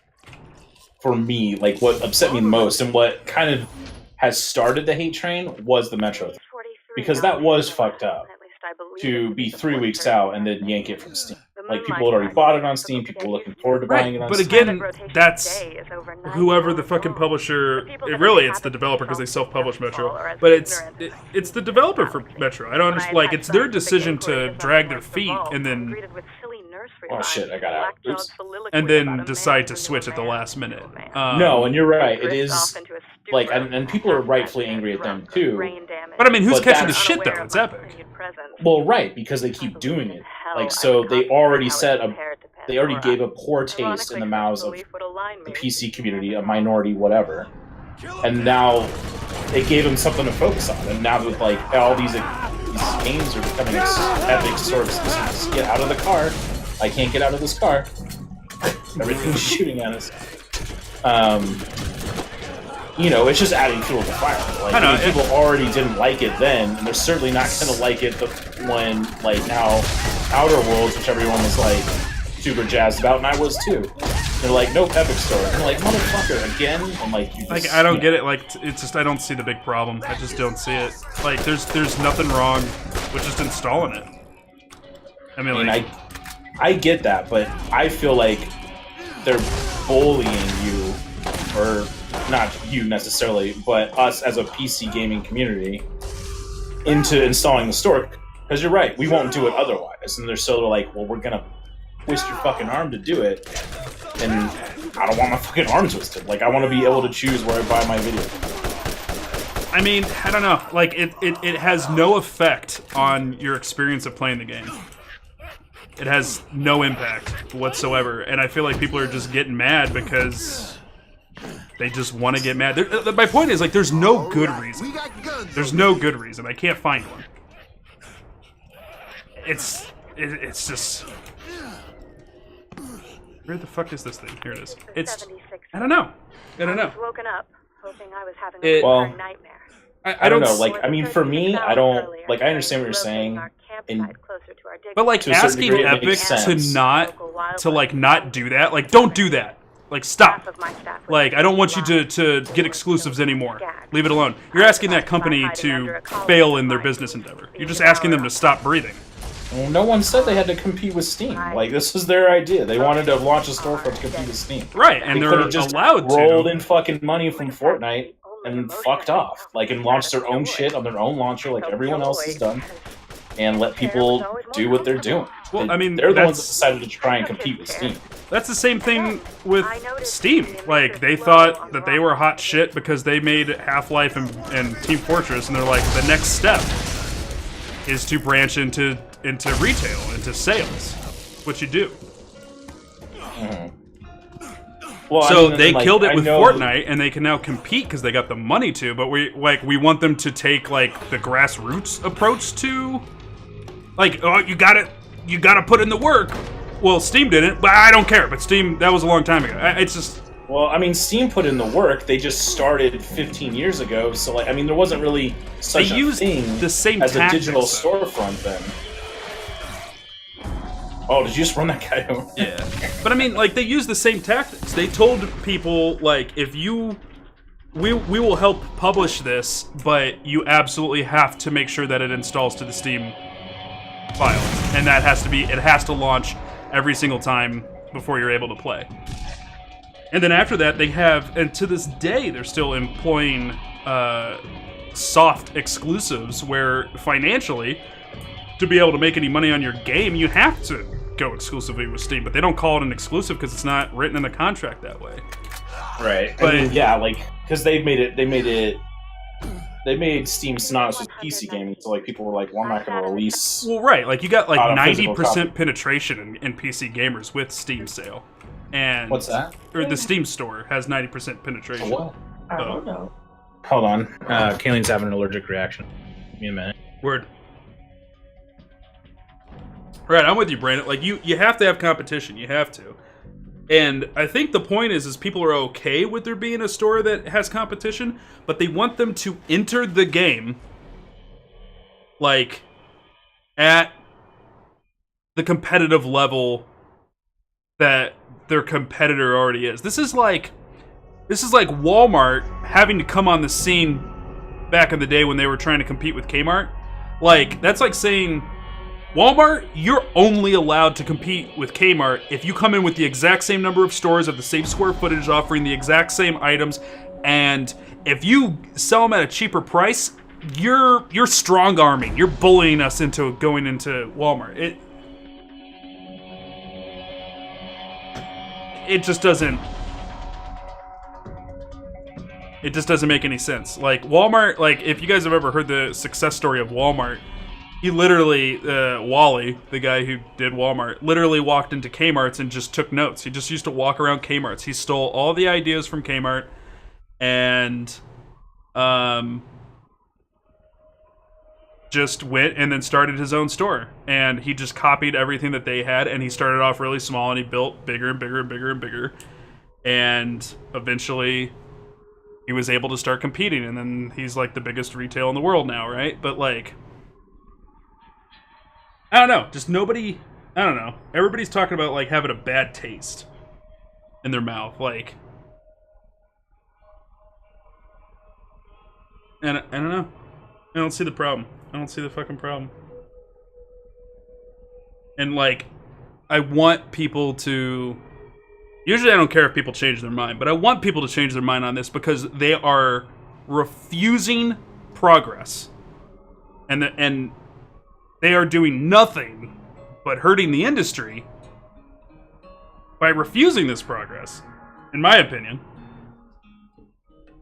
for me, like what upset me the most, and what kind of has started the hate train was the Metro thing. Because that was fucked up. I believe to it be the 3 fourth weeks person out and then to yank the it from Steam. The Like, people moonlight had already line bought is it on typical Steam, people were today. looking forward to buying Right, it on but Steam. again, Planet rotation that's today is over 90 whoever the miles fucking long. publisher. The people It that really, make it's the habits developer because they themselves self-publish successful Metro, are as but it's ignorant as I it's the seem. developer for Galaxy. Metro. I don't When understand. I Like, attacked it's their scientific decision inquiry to just drag now their towards the feet vault, and I'm then greeted with silly nursery Oh, shit, I got out. black-jawed Oops. soliloquies and about a then man decide to who knew switch a at the man last who knew minute. a man. No, and you're right. It Drifts is off into a like, stupor, and people are half rightfully imaginary angry at them drunk or too. brain damage. But I mean, who's But catching the that's- shit though? Unaware It's of my Epic. continued presence. Well, right, because they I keep believe doing in it. hell Like, I so would they contemplate already how it set a, compared to they already Pandora. gave a poor taste in Ironically, the such mouths of belief would align the me PC with community, a humanity. minority, whatever. And now they gave them something to focus on. And now with like all these games are becoming epic sort of exclusives. Get out of the car! I can't get out of this car. Everything's shooting at us. You know, it's just adding fuel to the fire. Like, I know, people already didn't like it then, and they're certainly not going to like it when, like, now Outer Worlds, which everyone was, like, super jazzed about, and I was too. They're like, nope, Epic Store. And they're like, motherfucker, again? And, like, you just... Like, I don't get it. Like, it's just, I don't see the big problem. I just don't see it. Like, there's nothing wrong with just installing it. I mean, like... I get that, but I feel like they're bullying you, or not you necessarily, but us as a PC gaming community, into installing the store. Because you're right, we won't do it otherwise. And they're sort of like, well, we're gonna twist your fucking arm to do it, and I don't want my fucking arm twisted. Like, I want to be able to choose where I buy my video. I mean, I don't know. Like, it has no effect on your experience of playing the game. It has no impact whatsoever, and I feel like people are just getting mad because they just want to get mad. My point is, like, there's no good reason. We got guns. There's no good reason. I can't find one. It's just... Where the fuck is this thing? Here it is. It's... I don't know. I don't know. I was woken up, hoping I was having It- a Well, recurring nightmare. I don't know. Like, I mean, for me, I don't... Like, I understand what you're saying, and But like To a certain asking degree, it Epic makes to sense. not do that, like don't do that. Like stop. Like I don't want you to get exclusives anymore. Leave it alone. You're asking that company to fail in their business endeavor. You're just asking them to stop breathing. well, no one said they had to compete with Steam. Like, this was their idea. They wanted to launch a storefront to compete with Steam. Right, and They they're could have just allowed rolled to. in fucking money from Fortnite and fucked off. Like, and launched their own shit on their own launcher like everyone else has done. And let people do what they're doing. Well, I mean, they're the ones that's- that decided to try and compete with Steam. That's the same thing with Steam. Like they thought that they were hot shit because they made Half-Life and Team Fortress, and they're like, the next step is to branch into retail, into sales. What you do. Well, So I mean, they like, killed it I with know- Fortnite, and they can now compete because they got the money to. But we want them to take like the grassroots approach to, like, oh, you gotta put in the work. Well, Steam didn't, but I don't care. But Steam, that was a long time ago. It's just Well, I mean, Steam put in the work. They just started 15 years ago, so like, I mean, there wasn't really such They a used thing the same as a tactics, digital though. storefront then. Oh, did you just run that guy over? yeah. But I mean, like they used the same tactics. They told people like, if you, we will help publish this, but you absolutely have to make sure that it installs to the Steam file, and that has to be, it has to launch every single time before you're able to play. And then after that, they have, and to this day, they're still employing soft exclusives where financially, to be able to make any money on your game, you have to go exclusively with Steam. But they don't call it an exclusive because it's not written in the contract that way. Right. But- I mean, yeah, like, because they made Steam synonymous with PC gaming, so like people were like, well, I'm not going to release. Well, right. Like you got like On a physical 90% copy. penetration in PC gamers with Steam sale. And What's that? Or the Steam store has 90% penetration. What? I don't know. Hold on. Kayleen's having an allergic reaction. Give me a minute. Word. Right, I'm with you, Brandon. Like you have to have competition. You have to. And I think the point is people are okay with there being a store that has competition, but they want them to enter the game like at the competitive level that their competitor already is. This is like Walmart having to come on the scene back in the day when they were trying to compete with Kmart. Like, that's like saying Walmart, you're only allowed to compete with Kmart if you come in with the exact same number of stores of the same square footage, offering the exact same items, and if you sell them at a cheaper price, you're strong-arming. You're bullying us into going into Walmart. It just doesn't make any sense. Like, Walmart, like, if you guys have ever heard the success story of Walmart, he literally, Wally, the guy who did Walmart, literally walked into Kmart's and just took notes. He just used to walk around Kmart's. He stole all the ideas from Kmart and just went and then started his own store. And he just copied everything that they had, and he started off really small, and he built bigger and bigger and bigger and bigger. And eventually he was able to start competing, and then he's like the biggest retail in the world now, right? But like, I don't know, just nobody, I don't know. Everybody's talking about like having a bad taste in their mouth, like, and I don't know. I don't see the problem. I don't see the fucking problem. And like, I want people to, usually I don't care if people change their mind, but I want people to change their mind on this because they are refusing progress. And they are doing nothing but hurting the industry by refusing this progress, in my opinion.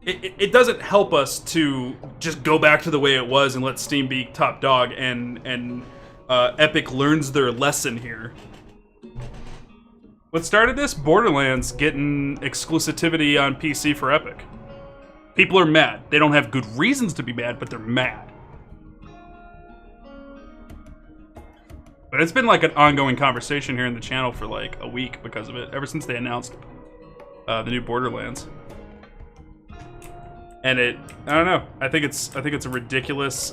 It doesn't help us to just go back to the way it was and let Steam be top dog, and Epic learns their lesson here. What started this? Borderlands getting exclusivity on PC for Epic. People are mad. They don't have good reasons to be mad, but they're mad. But it's been like an ongoing conversation here in the channel for like a week because of it, ever since they announced the new Borderlands. And I don't know. I think it's a ridiculous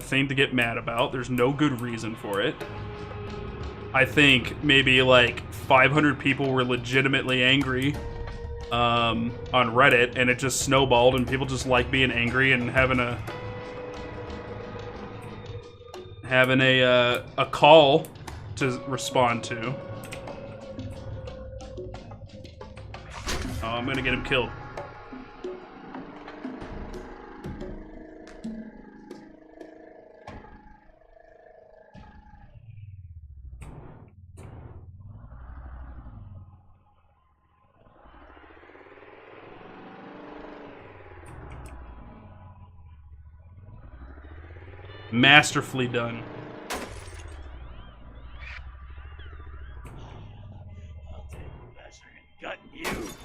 thing to get mad about. There's no good reason for it. I think maybe like 500 people were legitimately angry on Reddit, and it just snowballed, and people just like being angry and having a call to respond to. Oh, I'm gonna get him killed. Masterfully done. Got you. This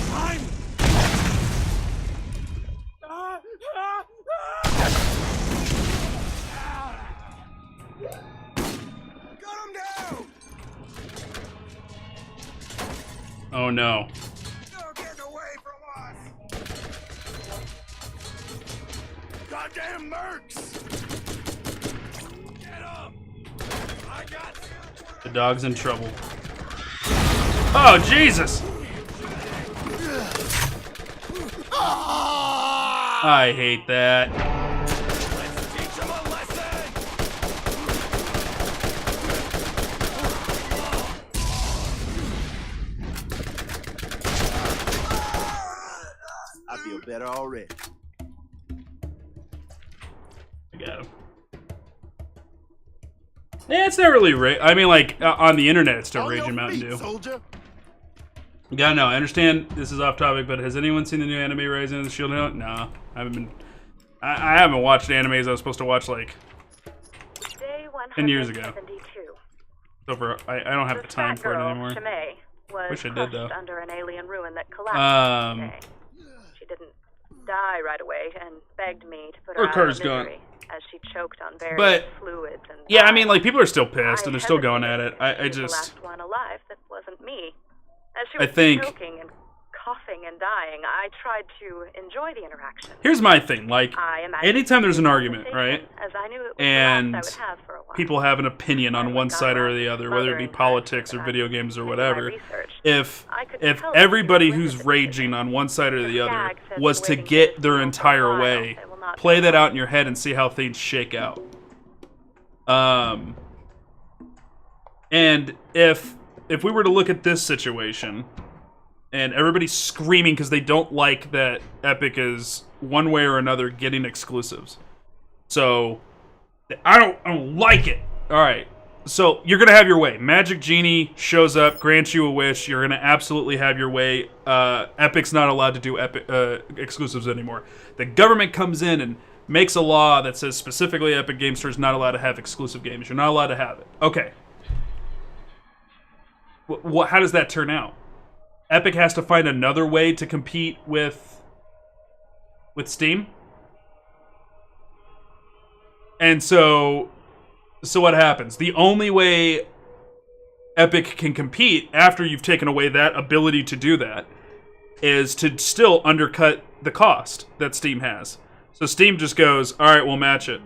time. Got him down! Oh no. You're getting away from us! Goddamn mercs! Get him! I got you! The dog's in trouble. Oh, Jesus! I hate that. Let's teach him a lesson! I feel better already. I got him. Yeah, it's not really I mean, like, on the internet, it's still On Raging your Mountain feet, Dew. soldier. You gotta know, I understand this is off topic, but has anyone seen the new anime Rising of the Shield Hero? No, I haven't been. I haven't watched animes I was supposed to watch like Day 10 years ago. 172. So I don't have the time for it anymore. Shimei was Wish I did, though. crushed under an alien ruin that collapsed today. She didn't die right away and begged me to put her Her out car's of gone. misery as she choked on various But fluids and yeah, I died. mean, like, people are still pissed I and they're still going at hesitated it. I if she was just, the last one alive that wasn't me. As she I was think- choking and coughing and dying, I tried to enjoy the interaction. here's my thing, like, I imagined anytime there's an the argument, conversation, right? As I knew it was And the last I would have for a while. people have an opinion on I one got side or around the to other, whether it be smothering politics or her, video games or and whatever. my research. If I could if tell everybody you who's were raging on one side or the The other gag says was the to waiting get list their will entire compile. way, It will not play be that long. out in your head and see how things shake out. And if we were to look at this situation, and everybody's screaming because they don't like that Epic is one way or another getting exclusives. So I don't like it. All right. So you're gonna have your way. Magic Genie shows up, grants you a wish. You're gonna absolutely have your way. Epic's not allowed to do exclusives anymore. The government comes in and makes a law that says specifically Epic Game Store is not allowed to have exclusive games. You're not allowed to have it. Okay. How does that turn out? Epic has to find another way to compete with Steam. And so what happens? The only way Epic can compete after you've taken away that ability to do that is to still undercut the cost that Steam has. So Steam just goes, all right, we'll match it.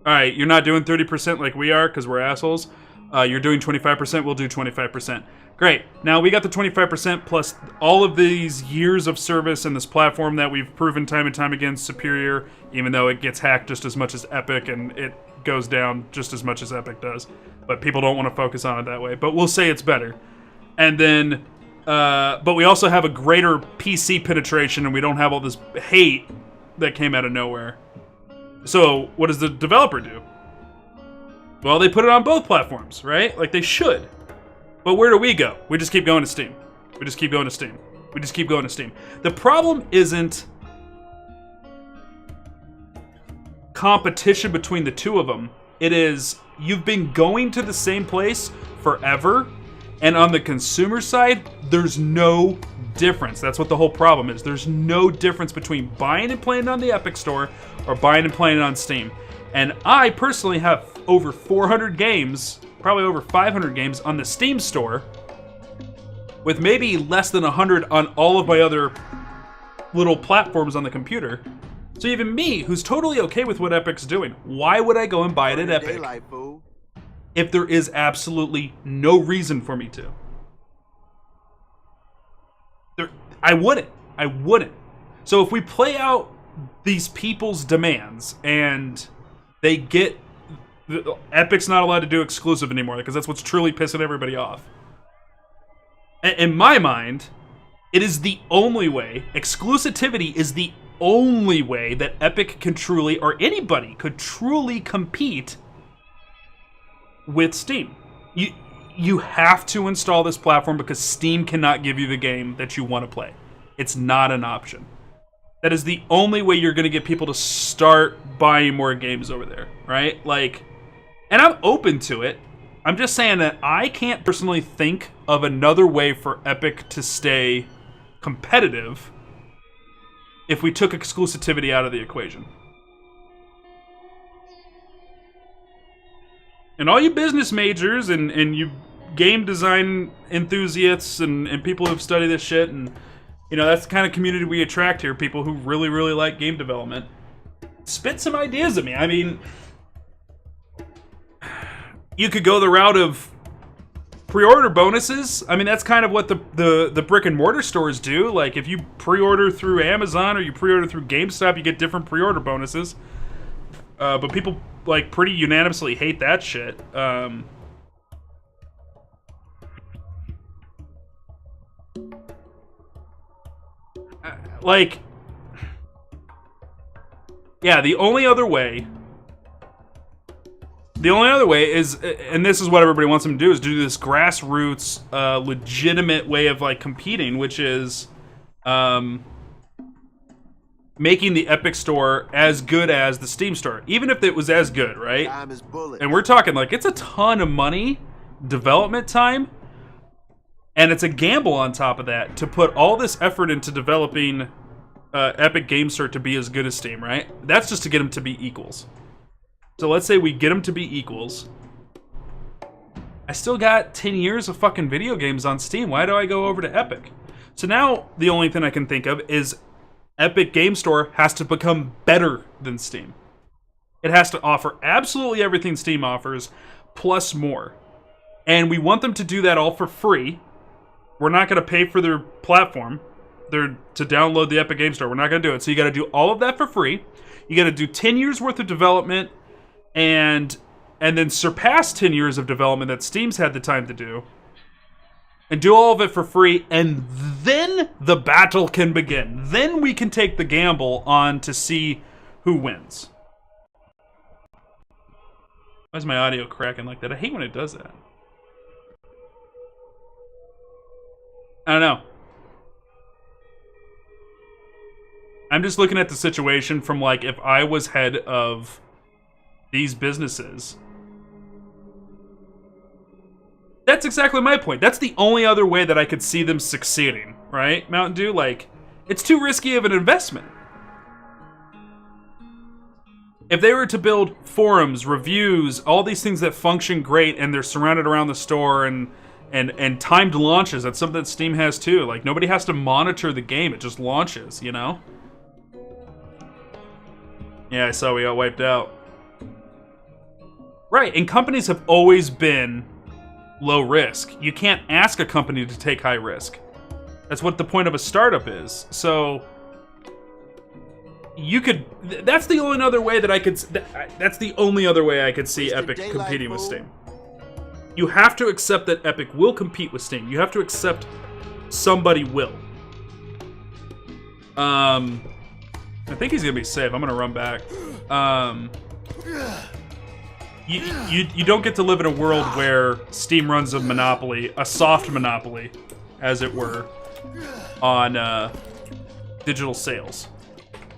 All right, you're not doing 30% like we are because we're assholes. You're doing 25%, we'll do 25%. Great. Now we got the 25% plus all of these years of service in this platform that we've proven time and time again superior, even though it gets hacked just as much as Epic and it goes down just as much as Epic does. But people don't want to focus on it that way. But we'll say it's better. And then, but we also have a greater PC penetration and we don't have all this hate that came out of nowhere. So what does the developer do? Well, they put it on both platforms, right? Like they should. But where do we go? We just keep going to Steam. We just keep going to Steam. We just keep going to Steam. The problem isn't competition between the two of them. It is you've been going to the same place forever, and on the consumer side, there's no difference. That's what the whole problem is. There's no difference between buying and playing on the Epic Store or buying and playing on Steam. And I personally have over 400 games, probably over 500 games on the Steam store, with maybe less than 100 on all of my other little platforms on the computer. So even me, who's totally okay with what Epic's doing, why would I go and buy it at Epic if there is absolutely no reason for me to? I wouldn't. So if we play out these people's demands and they get... Epic's not allowed to do exclusive anymore because that's what's truly pissing everybody off. In my mind, it is the only way, exclusivity is the only way that Epic can truly, or anybody could truly compete with Steam. You have to install this platform because Steam cannot give you the game that you want to play. It's not an option. That is the only way you're going to get people to start buying more games over there, right? Like, and I'm open to it. I'm just saying that I can't personally think of another way for Epic to stay competitive if we took exclusivity out of the equation. And all you business majors and you game design enthusiasts and people who've studied this shit, and you know, that's the kind of community we attract here, people who really, really like game development. Spit some ideas at me. I mean, you could go the route of pre-order bonuses. I mean, that's kind of what the brick and mortar stores do. Like, if you pre-order through Amazon or you pre-order through GameStop, you get different pre-order bonuses. But people, like, pretty unanimously hate that shit. Like, yeah, the only other way is, and this is what everybody wants them to do, is do this grassroots, legitimate way of, like, competing, which is making the Epic Store as good as the Steam Store, even if it was as good, right? And we're talking, like, it's a ton of money, development time, and it's a gamble on top of that to put all this effort into developing Epic Game Store to be as good as Steam, right? That's just to get them to be equals. So let's say we get them to be equals. I still got 10 years of fucking video games on Steam. Why do I go over to Epic? So now the only thing I can think of is Epic Game Store has to become better than Steam. It has to offer absolutely everything Steam offers, plus more. And we want them to do that all for free. We're not going to pay for their platform to download the Epic Game Store. We're not going to do it. So you got to do all of that for free. You got to do 10 years worth of development and then surpass 10 years of development that Steam's had the time to do, and do all of it for free, and then the battle can begin. Then we can take the gamble on to see who wins. Why is my audio cracking like that? I hate when it does that. I don't know. I'm just looking at the situation from, like, if I was head of these businesses. That's exactly my point. That's the only other way that I could see them succeeding, right? Mountain Dew, like, it's too risky of an investment. If they were to build forums, reviews, all these things that function great, and they're surrounded around the store, and timed launches, that's something that Steam has too. Like, nobody has to monitor the game, it just launches, you know? Yeah, I saw we got wiped out. Right, and companies have always been low risk. You can't ask a company to take high risk. That's what the point of a startup is. So you could. That's the only other way that I could. That's the only other way I could see Epic competing with Steam. You have to accept that Epic will compete with Steam. You have to accept somebody will. I think he's gonna be safe. I'm gonna run back. You don't get to live in a world where Steam runs a monopoly, a soft monopoly, as it were, on digital sales.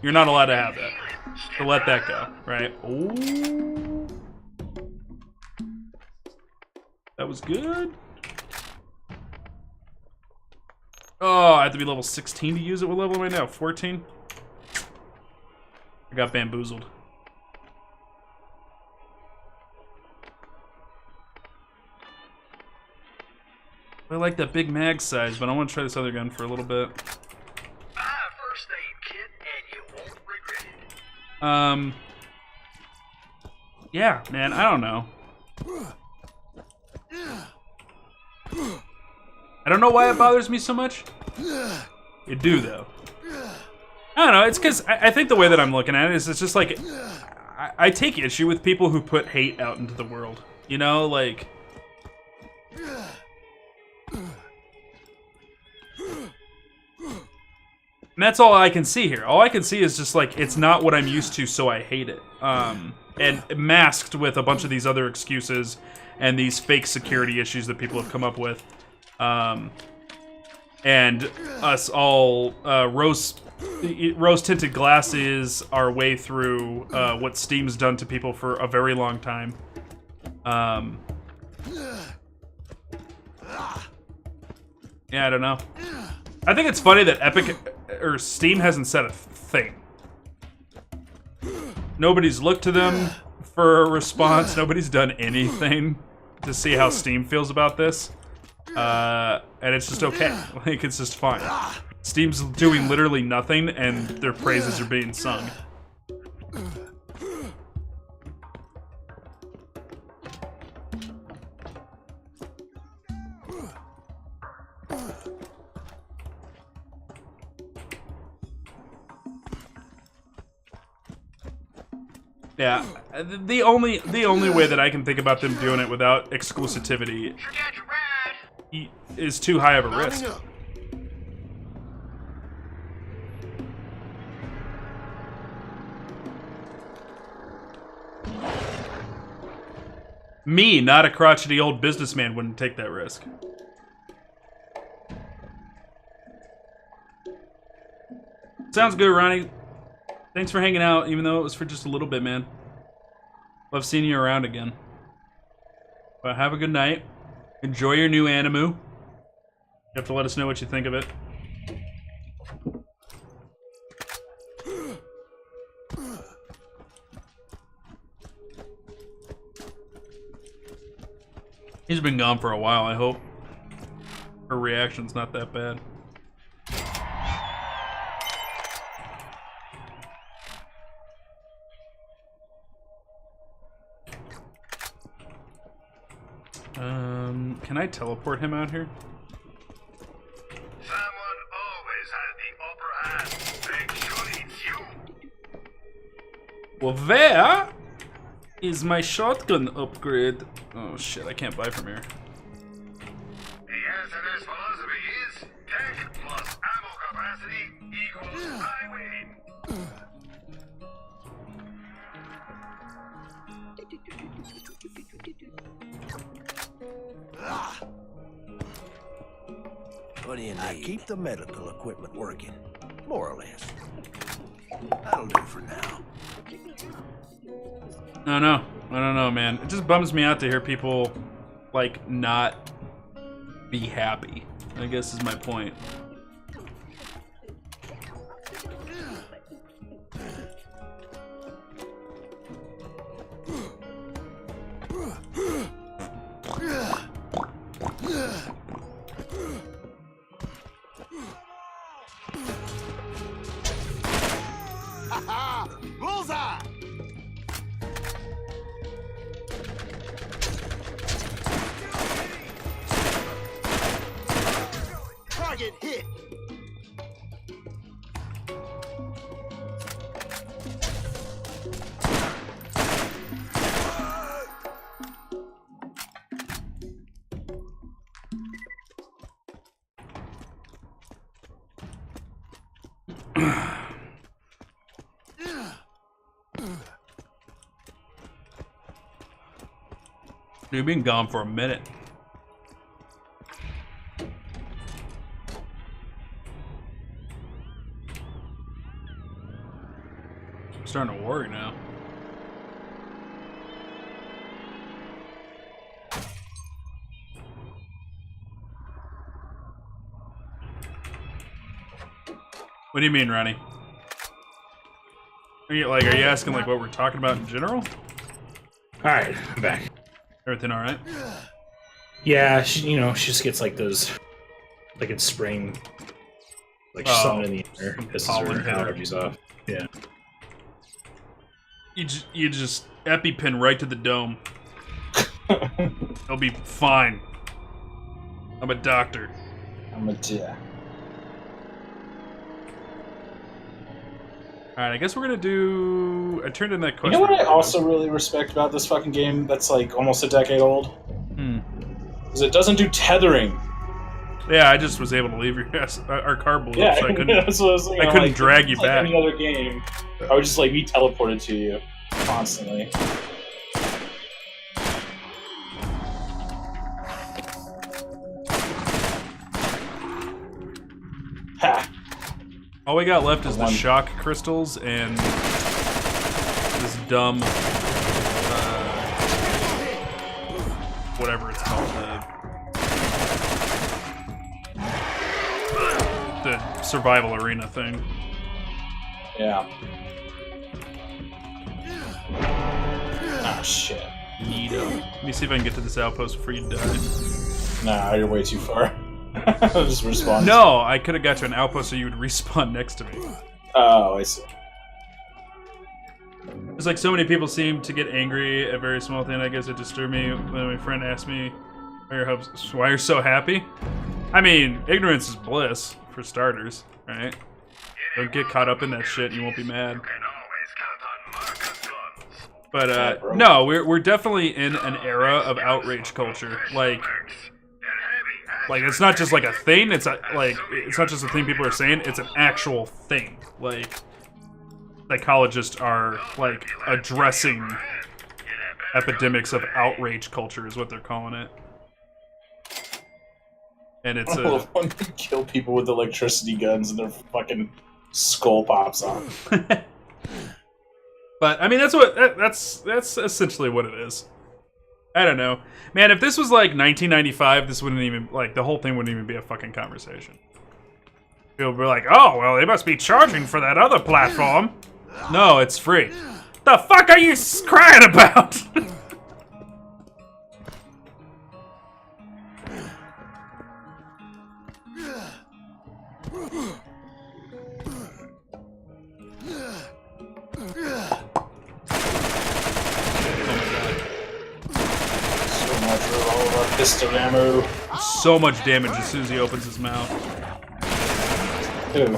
You're not allowed to have that. So let that go, right? Ooh. That was good. Oh, I have to be level 16 to use it. What level am I now? 14? I got bamboozled. I like that big mag size, but I want to try this other gun for a little bit. First aid kit, and you won't regret it. Yeah, man, I don't know. I don't know why it bothers me so much. It do, though. I don't know, it's because I think the way that I'm looking at it is it's just like, I take issue with people who put hate out into the world. You know, like... And that's all I can see here. All I can see is just like, it's not what I'm used to, so I hate it. And masked with a bunch of these other excuses and these fake security issues that people have come up with. And us all rose-tinted glasses our way through what Steam's done to people for a very long time. Yeah, I don't know. I think it's funny that Epic or Steam hasn't said a thing. Nobody's looked to them for a response. Nobody's done anything to see how Steam feels about this. And it's just okay. Like, it's just fine. Steam's doing literally nothing, and their praises are being sung. Yeah, the only way that I can think about them doing it without exclusivity is too high of a risk. Me, not a crotchety old businessman, wouldn't take that risk. Sounds good, Ronnie. Thanks for hanging out, even though it was for just a little bit, man. Love seeing you around again. But have a good night. Enjoy your new Animu. You have to let us know what you think of it. He's been gone for a while, I hope. Her reaction's not that bad. Can I teleport him out here? Someone always has the upper hand. Make sure it's you. Well, there is my shotgun upgrade. Oh shit, I can't buy from here. The SNS philosophy is tank plus ammo capacity equals high win. What do you need? I keep the medical equipment working, more or less. That'll do for now. I don't know, man. It just bums me out to hear people, like, not be happy, I guess is my point. Bullseye! Target hit! Dude, been gone for a minute. I'm starting to worry now. What do you mean, Ronnie? Are you asking like what we're talking about in general? All right, I'm back. Everything all right? Yeah, she just gets like those, like in spring, like something in the air pisses her allergies off. Yeah. You just EpiPen right to the dome. It'll be fine. I'm a doctor. Alright, I guess we're gonna do... I turned in that question. You know what I also really respect about this fucking game that's like almost a decade old? Is it doesn't do tethering. Yeah, I just was able to leave your ass. Our car blew Yeah, up, so I couldn't, that's what I was thinking. I couldn't like, drag you like back. any other game, I would just like be teleported to you constantly. Ha! All we got left is the shock crystals and this dumb, whatever it's called, the survival arena thing. Yeah. Ah, shit. Neato. Let me see if I can get to this outpost before you die. Nah, you're way too far. I'll just respawn. No, I could have got to an outpost so you would respawn next to me. Oh, I see. It's like so many people seem to get angry at very small things. I guess it disturbed me when my friend asked me why you're so happy. I mean, ignorance is bliss, for starters, right? Don't get caught up in that shit and you won't be mad. But, no, we're definitely in an era of outrage culture. Like, it's not just like a thing, it's not just a thing people are saying, it's an actual thing. Like, psychologists are, like, addressing epidemics of outrage culture is what they're calling it. And it's I love when they kill people with electricity guns and their fucking skull pops off. But, I mean, that's essentially what it is. I don't know. Man, if this was like 1995, this wouldn't even, like, the whole thing wouldn't even be a fucking conversation. People would be like, oh, well, they must be charging for that other platform. No, it's free. The fuck are you crying about? Pistol ammo. So much damage as soon as he opens his mouth. Who?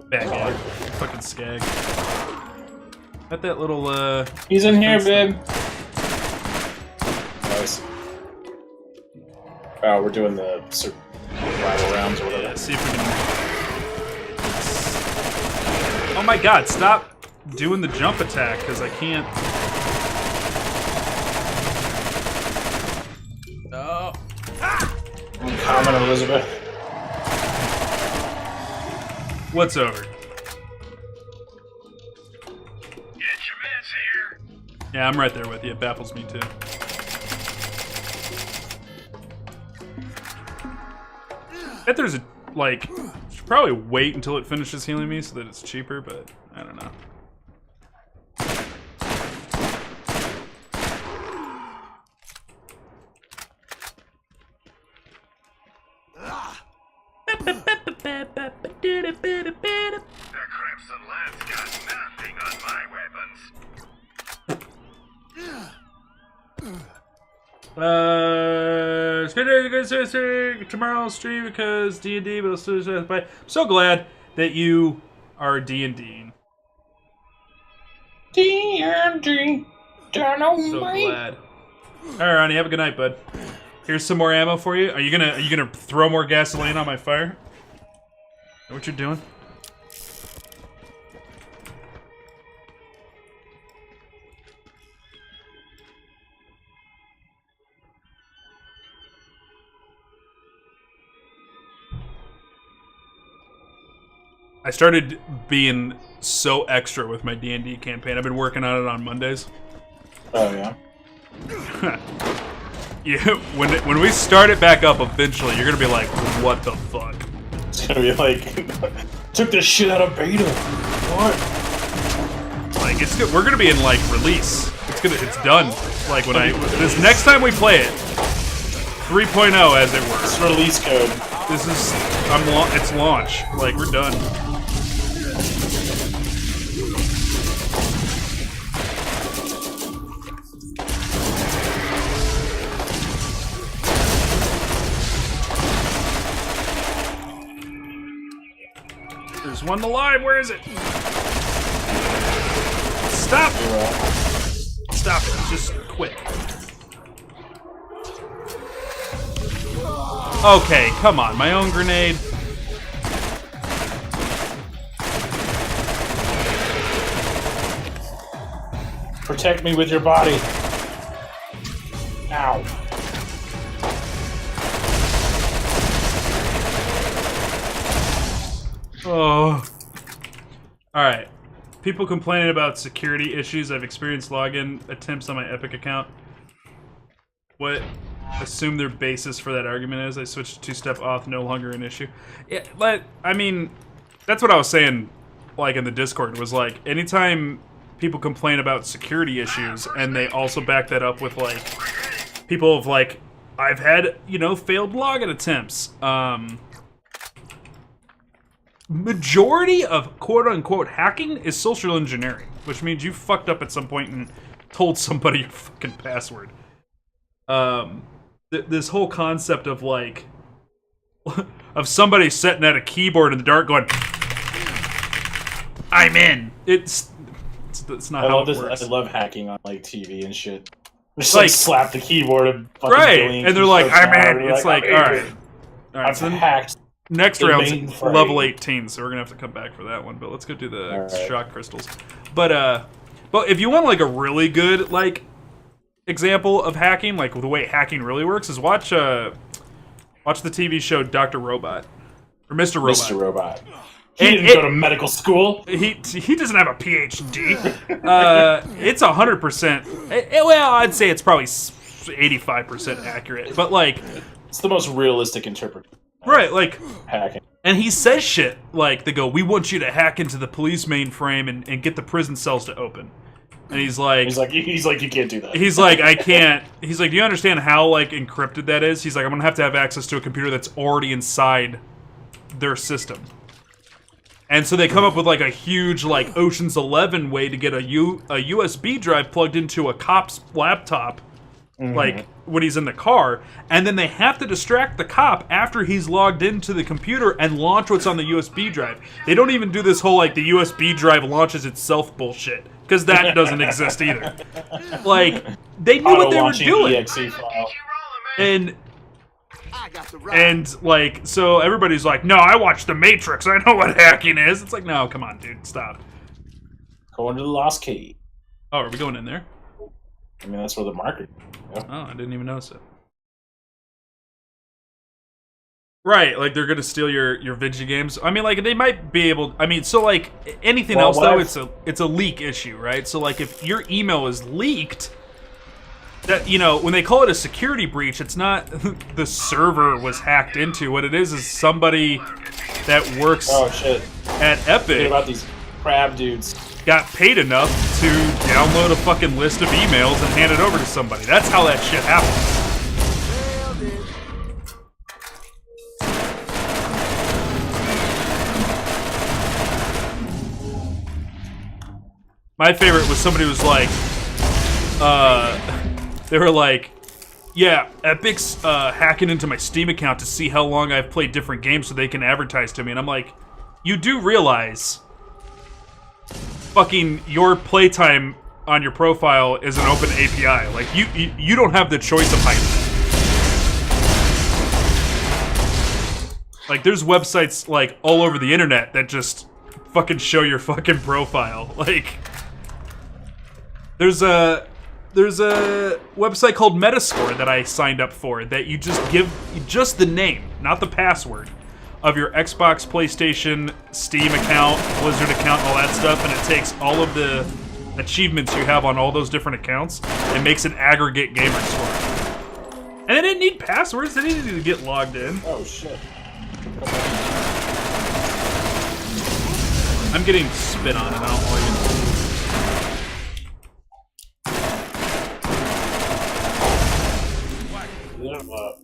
Bad guy. Fucking skag. At that little, He's in here, babe. Nice. Oh, we're doing the survival rounds or whatever. Yeah, see if we can... Oh my god, stop doing the jump attack, because I can't... No. I'm coming, Elizabeth. What's over? Get your meds here. Yeah, I'm right there with you. It baffles me, too. I bet there's a, like... Should probably wait until it finishes healing me so that it's cheaper, but I don't know. That Crimson Lance got nothing on my weapons. Tomorrow stream because D&D, but I'm so glad that you are D&D. D&D. So glad. All right, Ronnie, have a good night, bud. Here's some more ammo for you. Are you gonna throw more gasoline on my fire? Is that what you're doing? I started being so extra with my D&D campaign. I've been working on it on Mondays. Oh, yeah. Yeah, when we start it back up eventually, you're gonna be like, what the fuck? It's gonna be like, took this shit out of beta. What? Like, it's good. We're gonna be in like release. It's done. Like when this next time we play it, 3.0 as it were. It's release code. This is it's launch. Like we're done. There's one alive. Where is it? Stop! Stop it. Just quit. Okay, come on. My own grenade. Protect me with your body. Ow. Oh. Alright. People complaining about security issues. I've experienced login attempts on my Epic account. What assume their basis for that argument is? I switched to two-step auth, no longer an issue. Yeah, but, I mean, that's what I was saying, like, in the Discord, was like, anytime people complain about security issues, and they also back that up with, like, people have, like, I've had, you know, failed login attempts, majority of quote-unquote hacking is social engineering, which means you fucked up at some point and told somebody your fucking password. This whole concept of, like, of somebody sitting at a keyboard in the dark going, I'm in. It's not how it works. I love hacking on, like, TV and shit. Just, like, like, slap the keyboard and fucking right, billions and they're like, I'm in. You're It's like, alright. Alright, I've so hacked. next the round's mainframe. level 18, so we're gonna have to come back for that one, but let's go do the Alright. shock crystals. But if you want, like, a really good, like, example of hacking, like, the way hacking really works, is watch the TV show Dr. Robot. Or Mr. Robot. Mr. Robot. He didn't go to medical school. He doesn't have a PhD. It's 100%. Well, I'd say it's probably 85% accurate. But, like... It's the most realistic interpretation. Right, like... Hacking. And he says shit like, they go, we want you to hack into the police mainframe and get the prison cells to open. And he's like, you can't do that. He's like, I can't. He's like, do you understand how, like, encrypted that is? He's like, I'm gonna have access to a computer that's already inside their system. And so they come up with, like, a huge, like, Ocean's 11 way to get a USB drive plugged into a cop's laptop, like, when he's in the car, and then they have to distract the cop after he's logged into the computer and launch what's on the USB drive. They don't even do this whole, like, the USB drive launches itself bullshit. because that doesn't exist either. Like, they knew what they were doing. EXE file. And I got the right. And, like, so everybody's like, no, I watched The Matrix. I know what hacking is. It's like, no, come on, dude. Stop. Going to the Lost Key. Oh, are we going in there? I mean, that's where the market. Oh, I didn't even notice it. Right, like, they're going to steal your video games. I mean, like, they might be able... I mean, so, like, anything else, though, it's a leak issue, right? So, like, if your email is leaked... That, you know, when they call it a security breach, it's not the server was hacked into. What it is somebody that works at Epic. Forget about these crab dudes. Got paid enough to download a fucking list of emails and hand it over to somebody. That's how that shit happens. My favorite was somebody was like, they were like, yeah, Epic's hacking into my Steam account to see how long I've played different games so they can advertise to me. And I'm like, you do realize fucking your playtime on your profile is an open API. Like, you don't have the choice of hiding it. Like, there's websites, like, all over the internet that just fucking show your fucking profile. Like, there's a website called Metascore that I signed up for that you just give just the name, not the password, of your Xbox, PlayStation, Steam account, Blizzard account, all that stuff, and it takes all of the achievements you have on all those different accounts and makes an aggregate gamer score. And they didn't need passwords, they didn't need to get logged in. Oh, shit. I'm getting spit on, and I don't like it.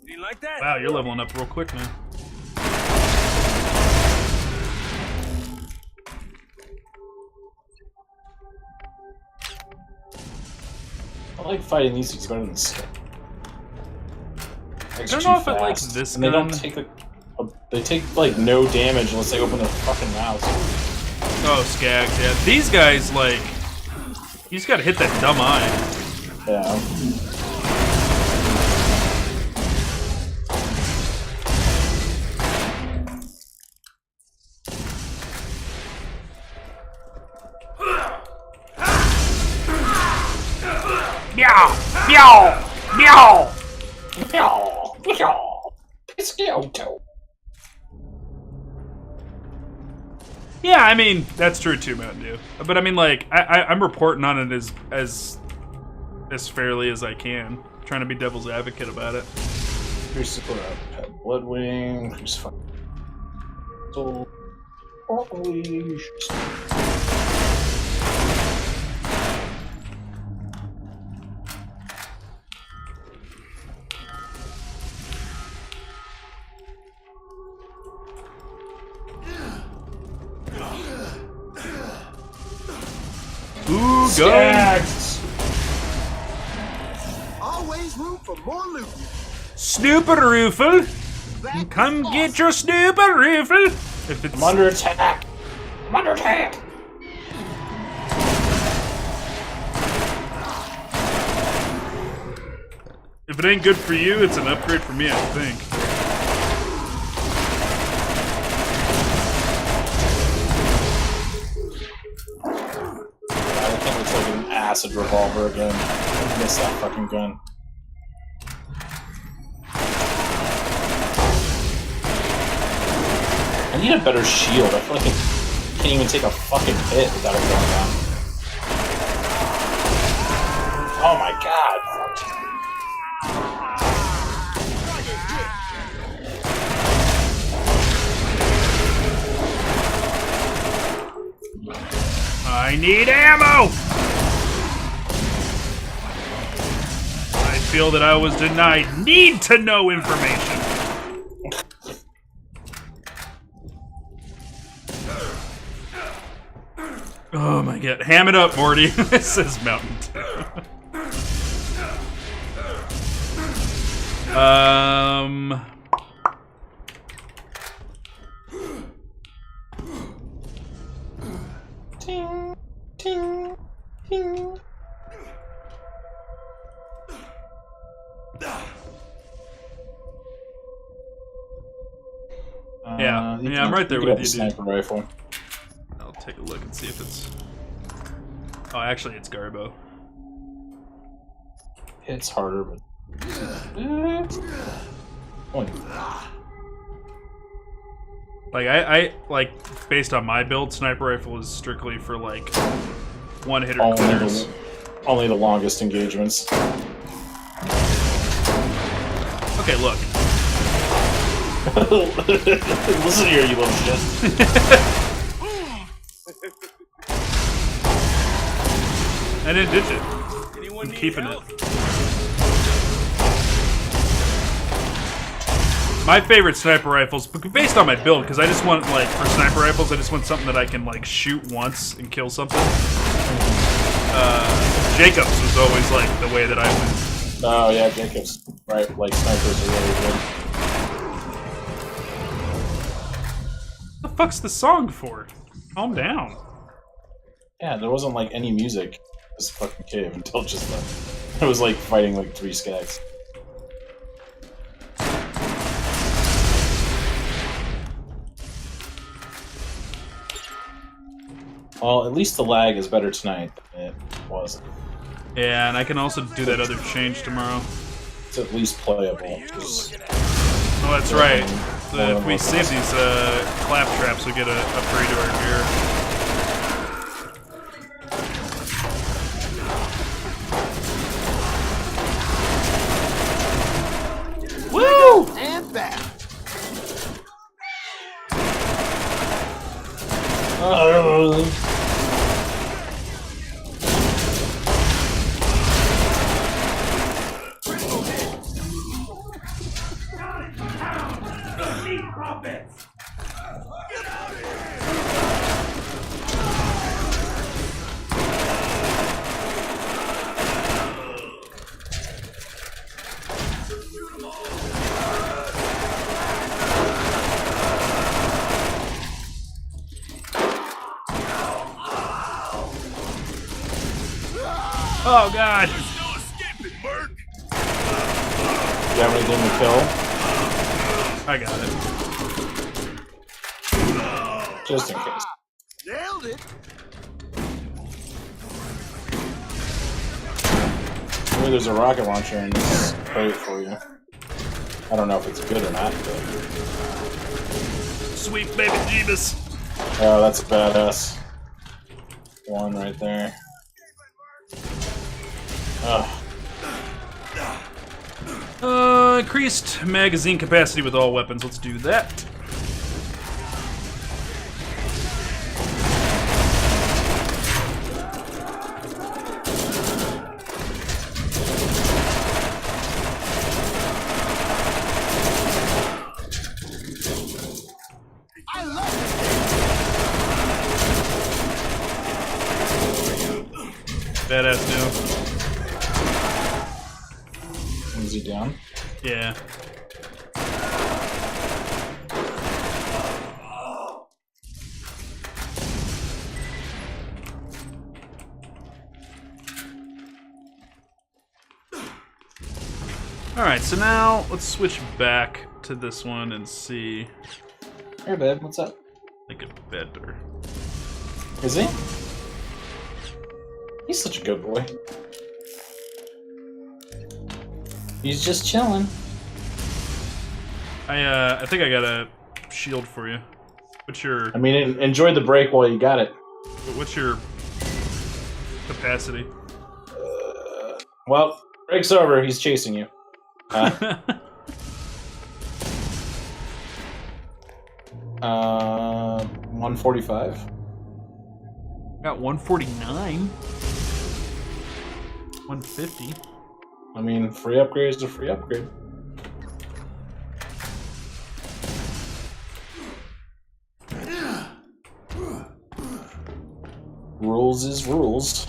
You like that? Wow, you're leveling up real quick now. I like fighting these things better than Skip. I don't know if I like this gun. They don't take they take like no damage unless they open their fucking mouths. Oh, Skags, yeah. These guys, like, you just gotta hit that dumb eye. Yeah. Meow! Meow! Meow! Meow! Meow! Pisciotto. Yeah, I mean, that's true too, Mountain Dew. But I mean, like, I'm reporting on it as fairly as I can. Trying to be devil's advocate about it. Here's the pet Bloodwing. Here's fun. So, holy shit. Ooh, go! Always room for more loot. Snooper Roofle! Come get your Snooper Roofle! If it's I'm under attack! I'm under attack! If it ain't good for you, it's an upgrade for me, I think. I think it's like an acid revolver again. I miss that fucking gun. I need a better shield. I feel like I can't even take a fucking hit without it going down. Oh my god! I need ammo! I feel that I was denied need-to-know information. Oh my god. Ham it up, Morty. Says Mountain Dew. Ting, ting. Yeah, you I'm right there can with get you, the dude. sniper rifle. I'll take a look and see if it's... Oh, actually, it's Garbo. It's harder, but... Oh, Like, I like, based on my build, sniper rifle is strictly for, like, one-hitter clears. only the longest engagements. Okay, look. Listen here, you little shit. I didn't ditch it. I'm keeping it. My favorite sniper rifles, based on my build, because I just want, like, for sniper rifles, I just want something that I can, like, shoot once and kill something. Jacobs was always, like, the way that I went. Oh, yeah, Jacobs. Right, like, snipers are really good. What the fuck's the song for? Calm down. Yeah, there wasn't, like, any music in this fucking cave until just then. It was, like, fighting, like, 3 skags. Well, at least the lag is better tonight than it was. Yeah, and I can also do that other change tomorrow. It's at least playable. Oh, that's right. So if we save these clap traps, we get a upgrade to our gear. Woo! And back. Oh god! You have anything to kill? I got it. Just in case. Nailed it. Maybe there's a rocket launcher in this crate for you. I don't know if it's good or not, but... Sweet baby Jeebus! Oh, that's a badass one right there. Increased magazine capacity with all weapons. Let's do that. I love Badass new. Is he down? Yeah. Alright, so now let's switch back to this one and see. Hey, babe, what's up? Make it better. Is he? He's such a good boy. He's just chilling. I think I got a shield for you. What's your I mean, enjoy the break while you got it. what's your capacity? Well, break's over. He's chasing you. 145. Got 149. 150. I mean, free upgrade is a free upgrade. Rules is rules.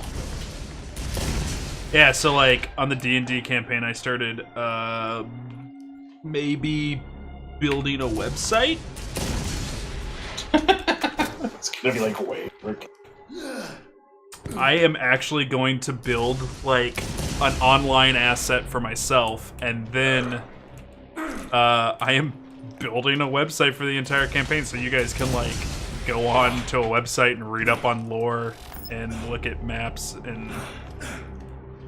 Yeah, so like on the D&D campaign I started maybe building a website. It's gonna be like way work. I am actually going to build like an online asset for myself, and then I am building a website for the entire campaign so you guys can like go on to a website and read up on lore and look at maps and.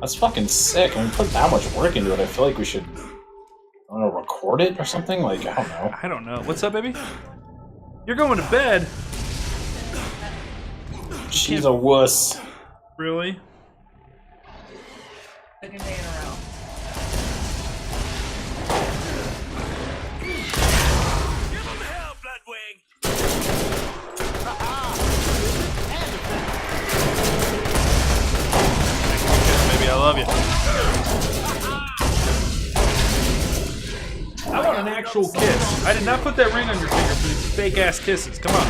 That's fucking sick. I mean, put that much work into it. I feel like we should, I don't know, record it or something. Like, I don't know. I don't know. What's up, baby? You're going to bed. She's a wuss. Really? Second day in a row. Give him hell, Bloodwing! Baby, I love you. I want an actual kiss. I did not put that ring on your finger for these fake ass kisses. Come on.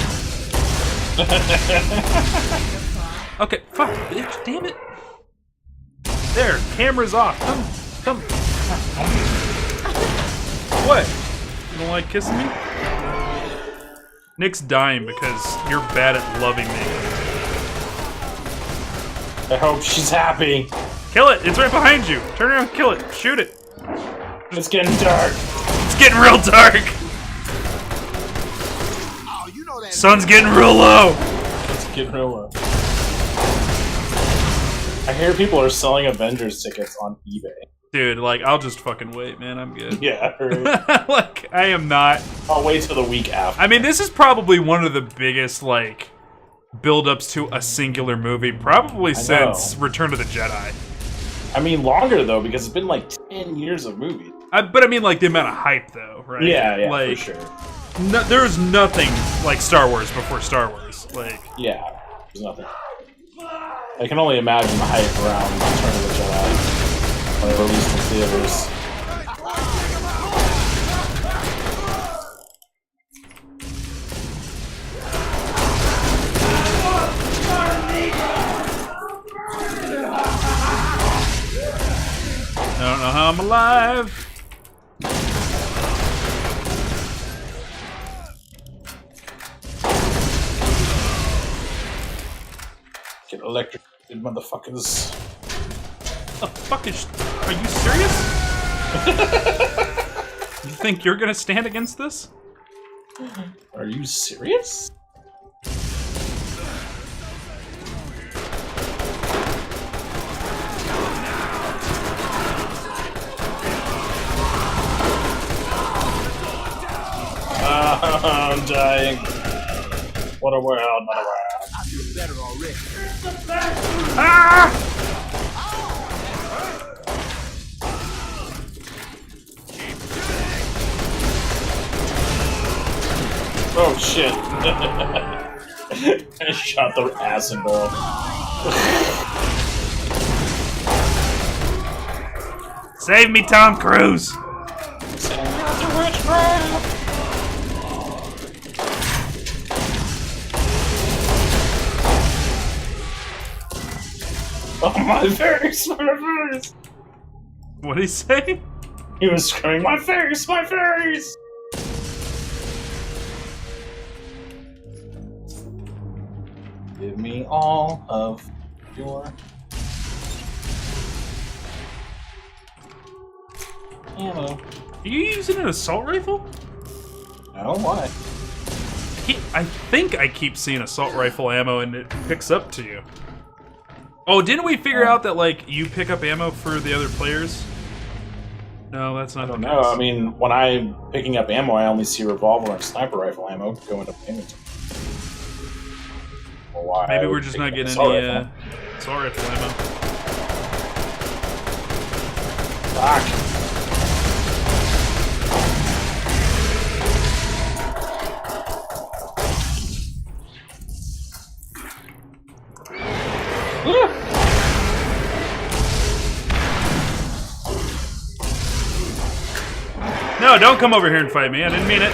Okay, fuck, bitch, damn it. There, camera's off. Come. What? You don't like kissing me? Nick's dying because you're bad at loving me. I hope she's happy. Kill it! It's right behind you! Turn around, kill it! Shoot it! It's getting dark. It's getting real dark! Oh, you know that. Sun's getting real low! It's getting real low. I hear people are selling Avengers tickets on eBay. Dude, like, I'll just fucking wait, man. I'm good. Yeah, right. Like, I am not... I'll wait till the week after. I mean, this is probably one of the biggest, like, build-ups to a singular movie, probably since Return of the Jedi. I mean, longer, though, because it's been, like, 10 years of movies. But I mean, like, the amount of hype, though, right? Yeah, like, for sure. There was nothing like Star Wars before Star Wars. Like, yeah, there's nothing. I can only imagine the hype around Return of the Jedi when it released in theaters. I don't know how I'm alive. Get electrocuted, motherfuckers. The fuck is? Are you serious? You think you're gonna stand against this? Are you serious? I'm dying. What a world, what a world. I feel better already. Ah! Oh shit. I shot the acid ball. Save me, Tom Cruise! Oh, my face! My face! What did he say? He was screaming, my face! My face! Give me all of your ammo. Are you using an assault rifle? No, why? I think I keep seeing assault rifle ammo and it picks up to you. Oh, didn't we figure out that, like, you pick up ammo for the other players? No, that's not the case. No, I mean, when I'm picking up ammo, I only see revolver and sniper rifle ammo go into inventory. Well, why Maybe we're just not getting any assault rifle ammo. Fuck. No, don't come over here and fight me. I didn't mean it.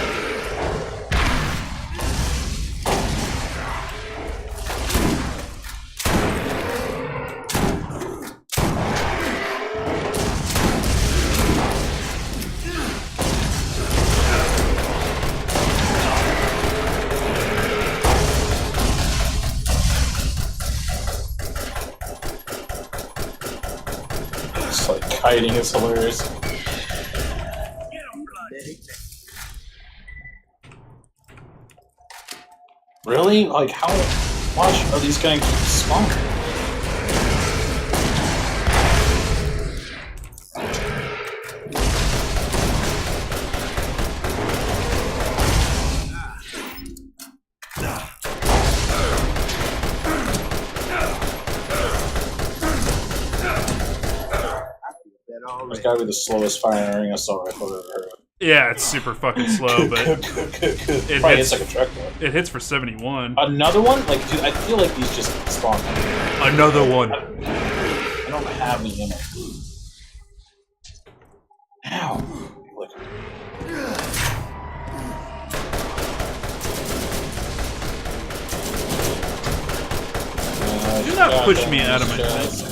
Just like kiting is hilarious. Really? Like, how much are these going to keep spawning? It's gotta be the slowest firing assault rifle I've ever heard of. Yeah, it's super fucking slow, but it Probably hits hits like a truck though. It hits for 71. Another one? Like, dude, I feel like these just spawn. Another one. I don't have any ammo. Ow. Look. Do not push me out of my face.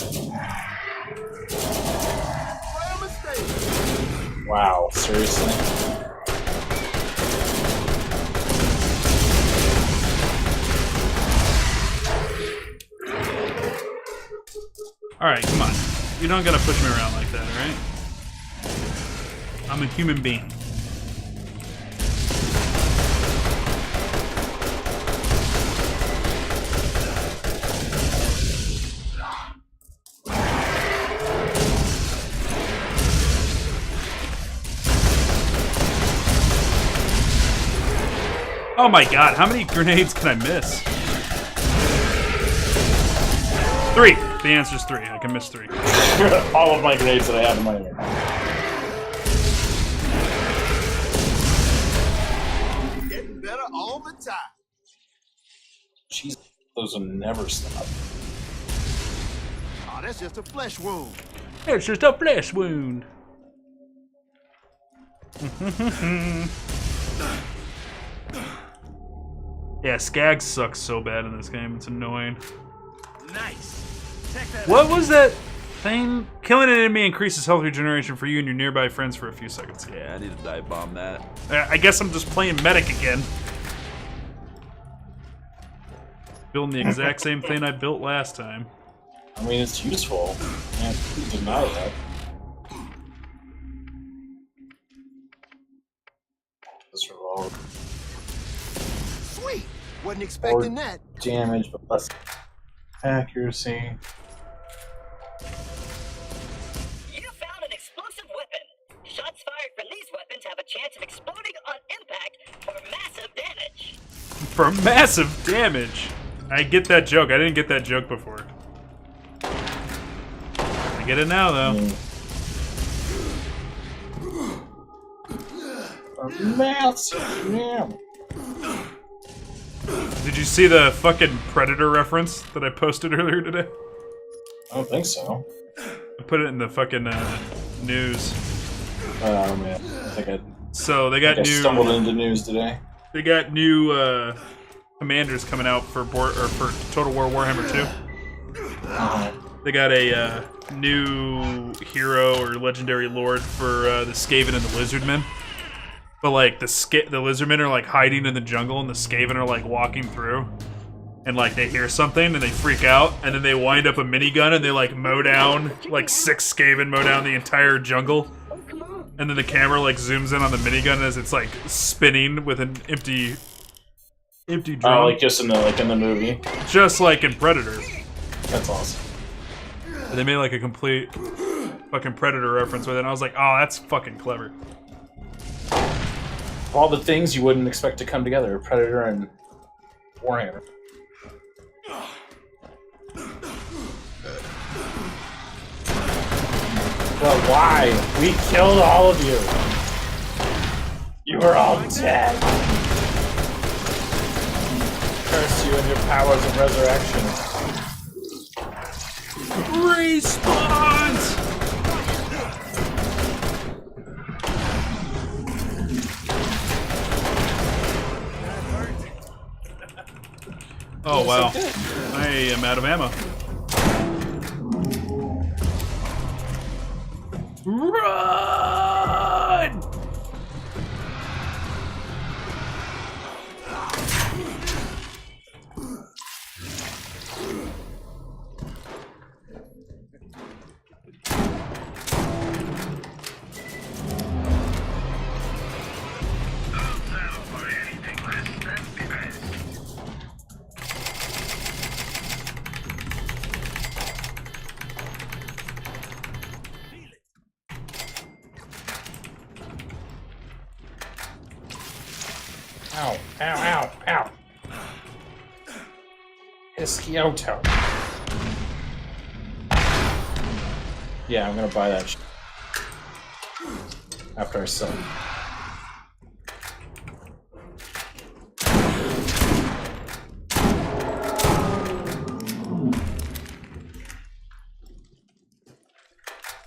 Wow, seriously? Alright, come on. You don't gotta push me around like that, alright? I'm a human being. Oh my god, how many grenades can I miss? 3! The answer's 3. I can miss 3. All of my grenades that I have in my inventory. Getting better all the time. Jeez, those will never stop. Oh, that's just a flesh wound. It's just a flesh wound. Yeah, Skag sucks so bad in this game. It's annoying. Nice. Check that What was that thing? Killing an enemy increases health regeneration for you and your nearby friends for a few seconds. Yeah, I need to dive bomb that. I guess I'm just playing medic again. Building the exact same thing I built last time. I mean, it's useful. Can't deny that. This revolver. Sweet. Wasn't expecting that. Damage, but less accuracy. You found an explosive weapon. Shots fired from these weapons have a chance of exploding on impact for massive damage. For massive damage. I get that joke. I didn't get that joke before. I get it now, though. Massive damage. Did you see the fucking Predator reference that I posted earlier today? I don't think so. I put it in the fucking news. Oh man, I think I stumbled into news today. They got new commanders coming out for Total War Warhammer 2. They got a new hero or legendary lord for the Skaven and the Lizardmen. But like the Lizardmen are like hiding in the jungle, and the Skaven are like walking through, and like they hear something and they freak out, and then they wind up a minigun and they like mow down like 6 Skaven, mow down the entire jungle, and then the camera like zooms in on the minigun as it's like spinning with an empty drum. Oh, like just in the movie. Just like in Predator. That's awesome. And they made like a complete fucking Predator reference with it, and I was like, oh, that's fucking clever. All the things you wouldn't expect to come together, Predator and Warhammer. But why? We killed all of you. You were all dead. Curse you and your powers of resurrection. Respawn! Oh wow, I am out of ammo. Run! Ow, ow, ow, ow. Ischioto. Yeah, I'm gonna buy that shit. After I sell it.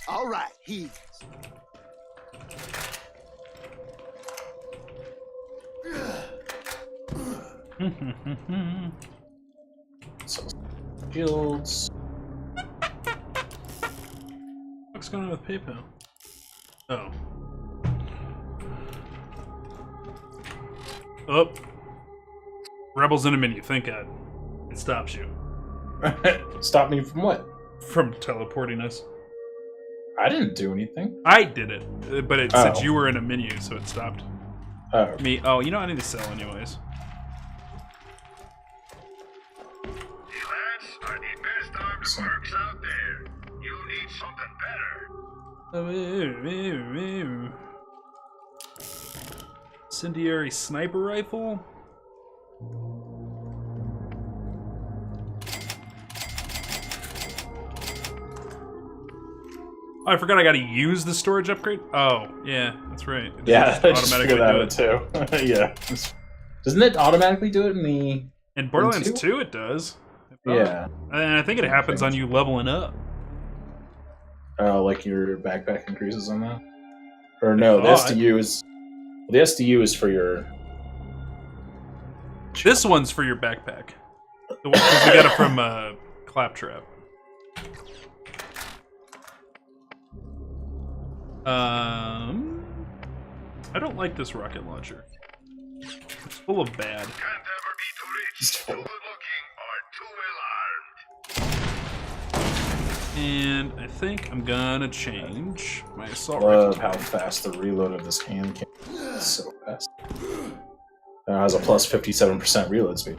All right, he's. So, shields. What's going on with PayPal? Oh. Oh. Rebels in a menu. Thank God. It stops you. Stop me from what? From teleporting us. I didn't do anything. I did it, but it said you were in a menu, so it stopped me. Oh, you know I need to sell anyways. Lads are the best armed mercs out there. You need something better. Incendiary sniper rifle? Oh, I forgot I gotta use the storage upgrade? Oh, yeah, that's right. It Yeah, I just just figured that out too. Yeah. Doesn't it automatically do it in the... In Borderlands 2 it does. Yeah. And I think it happens on you leveling up. Oh, like your backpack increases on that? Or no, the SDU is... The SDU is for your... This one's for your backpack. Because we got it from Claptrap. I don't like this rocket launcher. It's full of bad. Can't ever be too rich, too good looking, or too well armed. And I think I'm gonna change my assault Love rifle. how fast the reload of this hand can be. It's so fast. It has a plus 57% reload speed.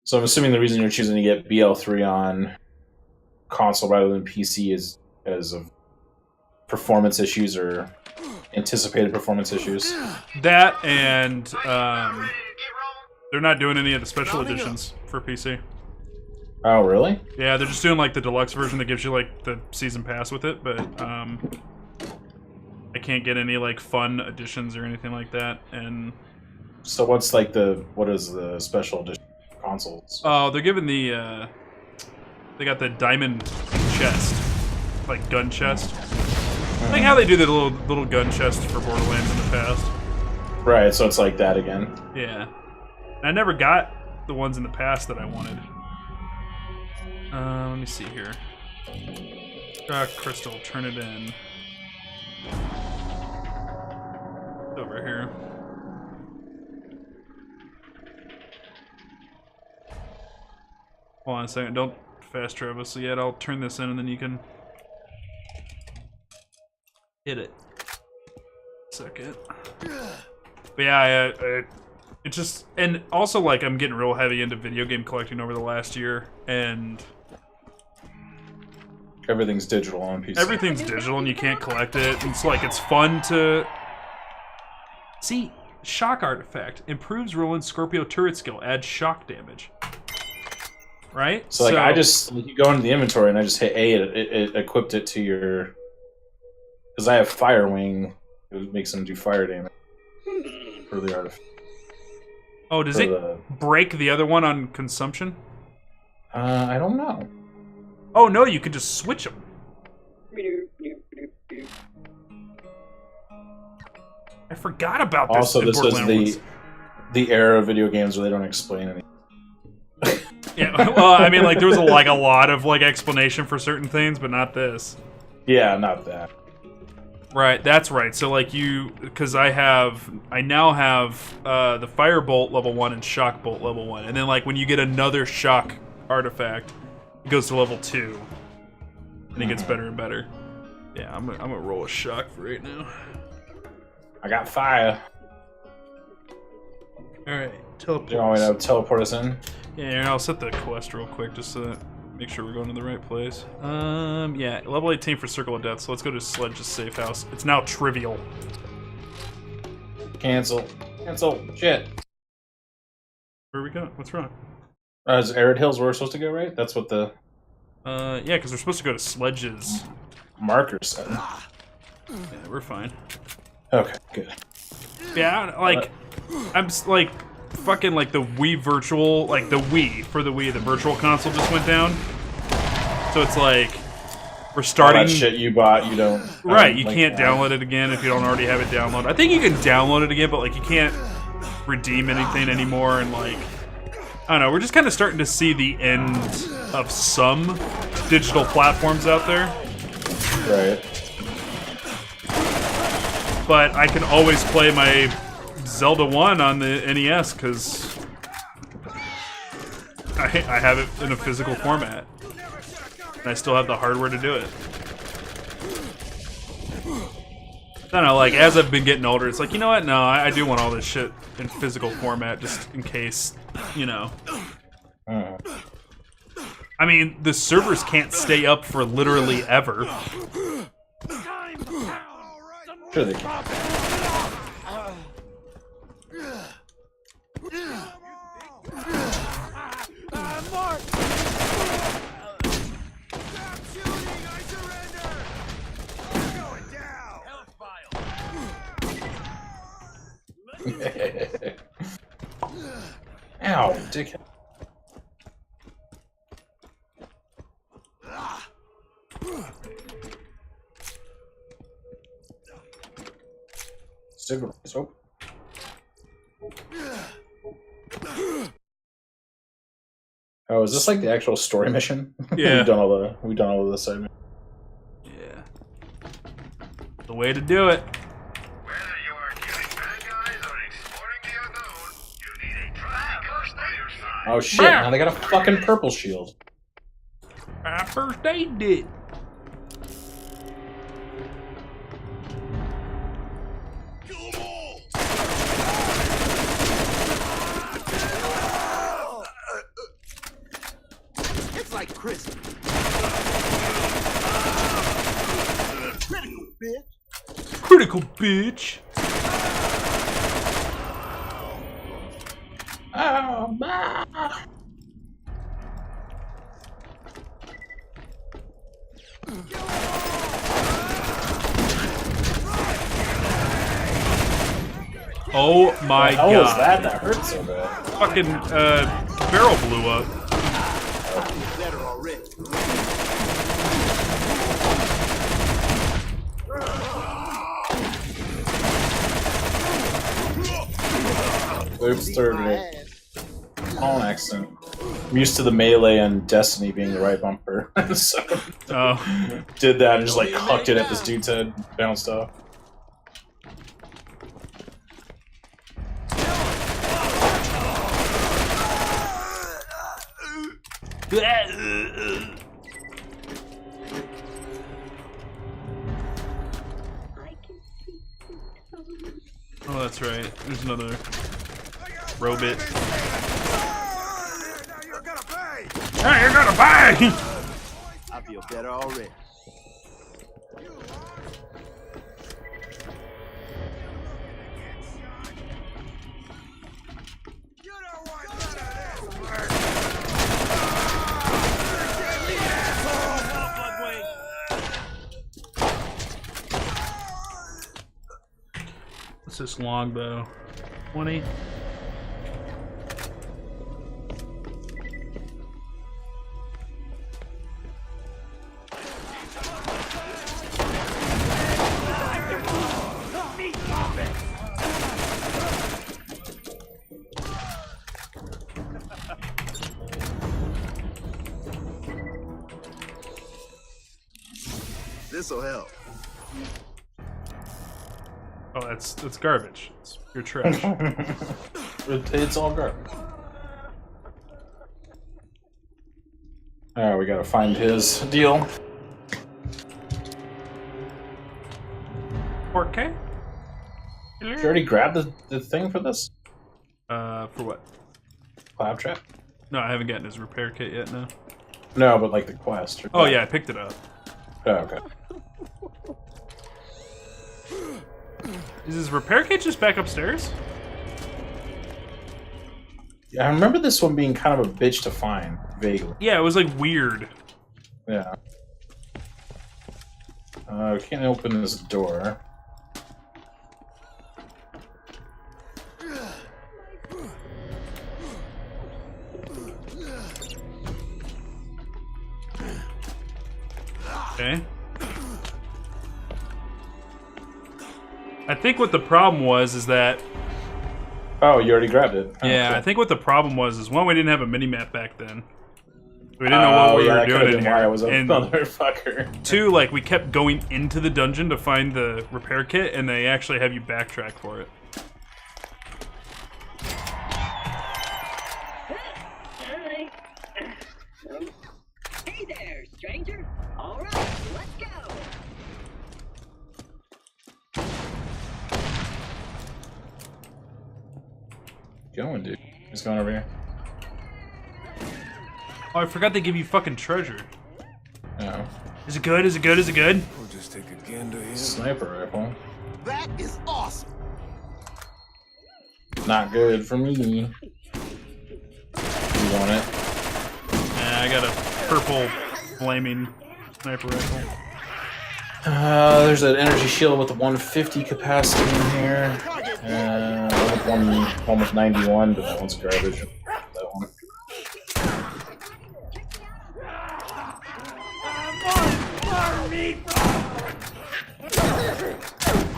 So I'm assuming the reason you're choosing to get BL3 on console rather than PC is because of performance issues or anticipated performance issues. That and they're not doing any of the special editions for PC. Oh, really? Yeah, they're just doing like the deluxe version that gives you like the season pass with it, but I can't get any like fun editions or anything like that. And so what is the special edition consoles? oh, they're giving the they got the diamond chest, like gun chest. Like how they do the little gun chest for Borderlands in the past. Right, so it's like that again. Yeah. And I never got the ones in the past that I wanted. Let me see here. Crystal, turn it in. Over here. Hold on a second, don't fast travel so yet. I'll turn this in and then you can hit it. Second. But yeah, it just, and also like I'm getting real heavy into video game collecting over the last year, and everything's digital on PC. Everything's digital and you can't collect it. And it's like, it's fun to see. Shock artifact improves Roland's Scorpio turret skill, adds shock damage. Right? So like you go into the inventory and I just hit A, it equipped it to your, because I have Fire Wing, it makes them do fire damage for the artifact. Oh, does it break the other one on consumption? I don't know. Oh no, you could just switch them. I forgot about this. Also, this was the era of video games where they don't explain anything. Yeah, well, I mean, like there was a lot of like explanation for certain things, but not this. Yeah, not that. Right, that's right. So like because I now have the Firebolt level 1 and Shockbolt level 1, and then like when you get another shock artifact, it goes to level 2, and it gets better and better. Yeah, I'm gonna roll a shock for right now. I got fire. Alright, teleport. Do you want me to teleport us in? Yeah, I'll set the quest real quick just to make sure we're going to the right place. Yeah, level 18 for Circle of Death, so let's go to Sledge's safe house. It's now trivial. Cancel. Cancel. Shit. Where are we going? What's wrong? Is Arid Hills where we're supposed to go, right? That's what the Yeah, because we're supposed to go to Sledge's. marker said. Yeah, we're fine. Okay, good. Yeah, like, I'm like, fucking like the Wii Virtual, like the Wii, for the Wii, the Virtual Console just went down. So it's like, we're starting... All that shit you bought, you don't... Right, you can't download it again if you don't already have it downloaded. I think you can download it again, but like you can't redeem anything anymore, and like, I don't know, we're just kind of starting to see the end of some digital platforms out there. Right. But I can always play my Zelda 1 on the NES, because I have it in a physical format. And I still have the hardware to do it. I don't know, like, as I've been getting older, it's like, you know what? No, I do want all this shit in physical format, just in case, you know. I mean, the servers can't stay up for literally ever. Sure they can. Mark! Stop shooting! I surrender! We're going down! Hellfire! Ow, dickhead. Cigarette soap. Oh, is this like the actual story mission? Yeah. we've done all of this segment. Yeah. The way to do it. Whether you are killing bad guys or exploring the unknown, you need a trusty ghost by your side. Oh shit, now they got a fucking purple shield. I first aid it. It's like Christmas. Critical, bitch. Critical, bitch. Oh, bah. Oh my How god. was that? That hurt so bad. Fucking, barrel blew up. Better already. Oops, third rate. On accident. I'm used to the melee and Destiny being the right bumper. So Oh. did that and just like hucked it at this dude's head, bounced off. Oh, that's right. There's another robot. Now you're gonna pay! Hey, you're gonna bang! I feel better already. You don't want none of this, Mark! What's this longbow? 20? This'll help. Oh, that's garbage. It's pure trash. It's all garbage. Alright, we gotta find his deal. 4K? Did you already grab the thing for this? For what? Claptrap? No, I haven't gotten his repair kit yet, no. No, but like the quest. Oh, yeah, I picked it up. Oh, okay. Is his repair kit just back upstairs? Yeah, I remember this one being kind of a bitch to find, vaguely. Yeah, it was like weird. Yeah. We can't open this door. Okay. I think what the problem was is that... Oh, you already grabbed it. Oh, yeah, okay. I think what the problem was is, one, we didn't have a mini-map back then. We didn't know what we were doing in here. Why I was a And motherfucker. two, like, we kept going into the dungeon to find the repair kit, and they actually have you backtrack for it. Hi. Hey there, stranger. All right, let's go. Going, dude. He's going over here. Oh, I forgot they give you fucking treasure. No. Is it good? Is it good? Is it good? We'll just take a gander here. Sniper rifle. That is awesome. Not good for me. You want it? I got a purple flaming sniper rifle. There's an energy shield with 150 capacity in here. One with 91, but that one's garbage. That one.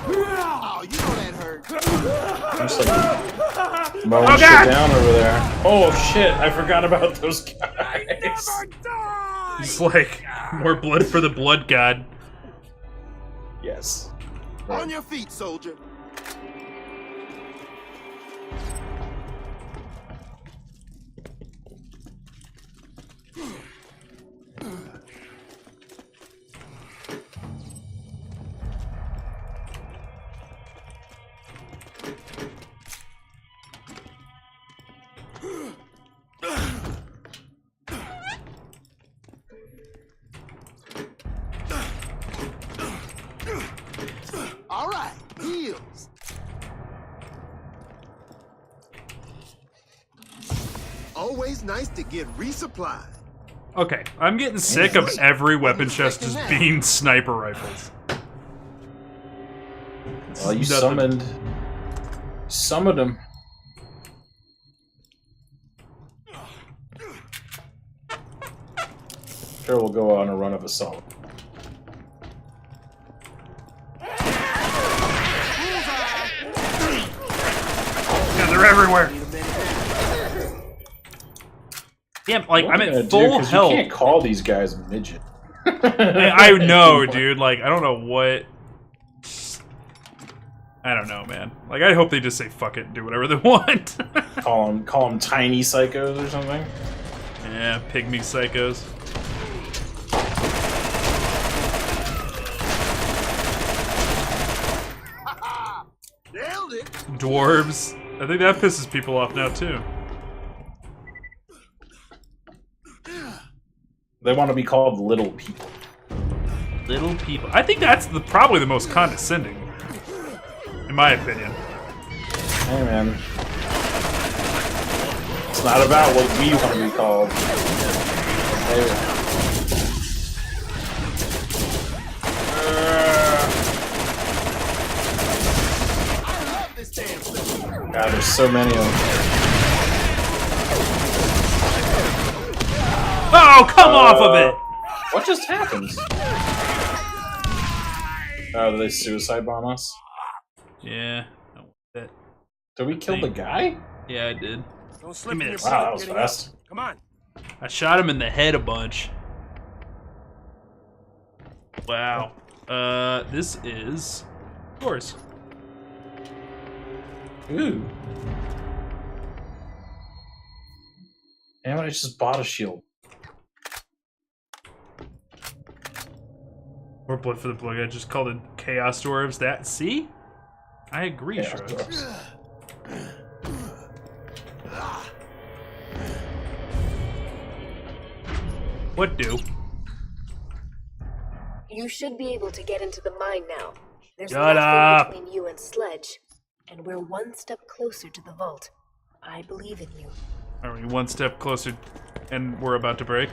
Oh, you know that hurt. I'm just like mowing shit down over there. Oh shit! I forgot about those guys. He's like, more blood for the blood god. Yes. On your feet, soldier. All right, heals. Always nice to get resupplied. Okay, I'm getting sick of every weapon chest just being sniper rifles. Well, you Nothing. summoned them. Sure, we'll go on a run of assault. Yeah, they're everywhere. Damn, like, I'm at full health. You can't call these guys midget. I know, dude. Like, I don't know what... I don't know, man. Like, I hope they just say fuck it and do whatever they want. Call them tiny psychos or something. Yeah, pygmy psychos. Nailed it. Dwarves. I think that pisses people off now, too. They want to be called little people. Little people. I think that's probably the most condescending. In my opinion. Hey, man. It's not about what we want to be called. God, there's so many of them. Oh, come off of it! What just happened? Oh, did they suicide bomb us? Yeah. Did we kill the guy? Yeah, I did. Don't slip in your missed. Wow, that boat was getting fast. up. Come on. I shot him in the head a bunch. Wow. This is yours. Ooh. Damn it, I just bought a shield. More blood for the blood. I just called it Chaos Dwarves. That, see? I agree, Yeah, Shrugs. What do? You should be able to get into the mine now. There's Shut nothing up. between you and Sledge, and we're one step closer to the vault. I believe in you. Are we one step closer and we're about to break?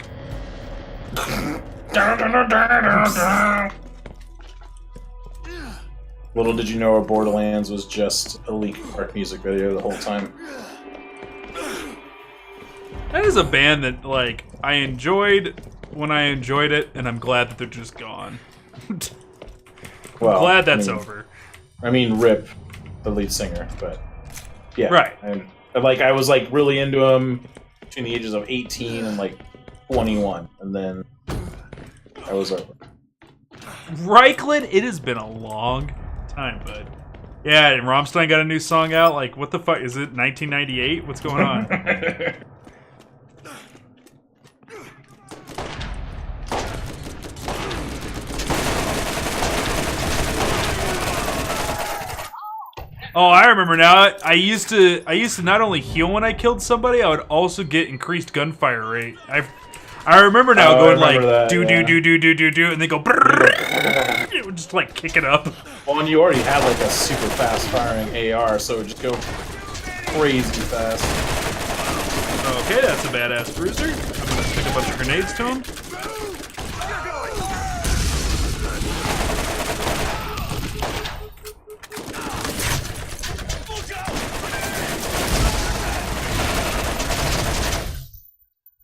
Little did you know Borderlands was just a Linkin Park music video the whole time. That is a band that, like, I enjoyed when I enjoyed it, and I'm glad that they're just gone. Well, glad that's over. I mean, Rip, the lead singer, but yeah, Right. And like, I was like really into him between the ages of 18 and like 21, and then I was over. Reichland, it has been a long time, bud. Yeah, and Rammstein got a new song out. Like, what the fuck? Is it 1998? What's going on? Oh, I remember now. I used to not only heal when I killed somebody, I would also get increased gunfire rate. I remember now going like do, and they go brrrr, it would just like kick it up. Well, and you already had like a super fast firing AR, so it would just go crazy fast. Okay, that's a badass bruiser. I'm gonna stick a bunch of grenades to him.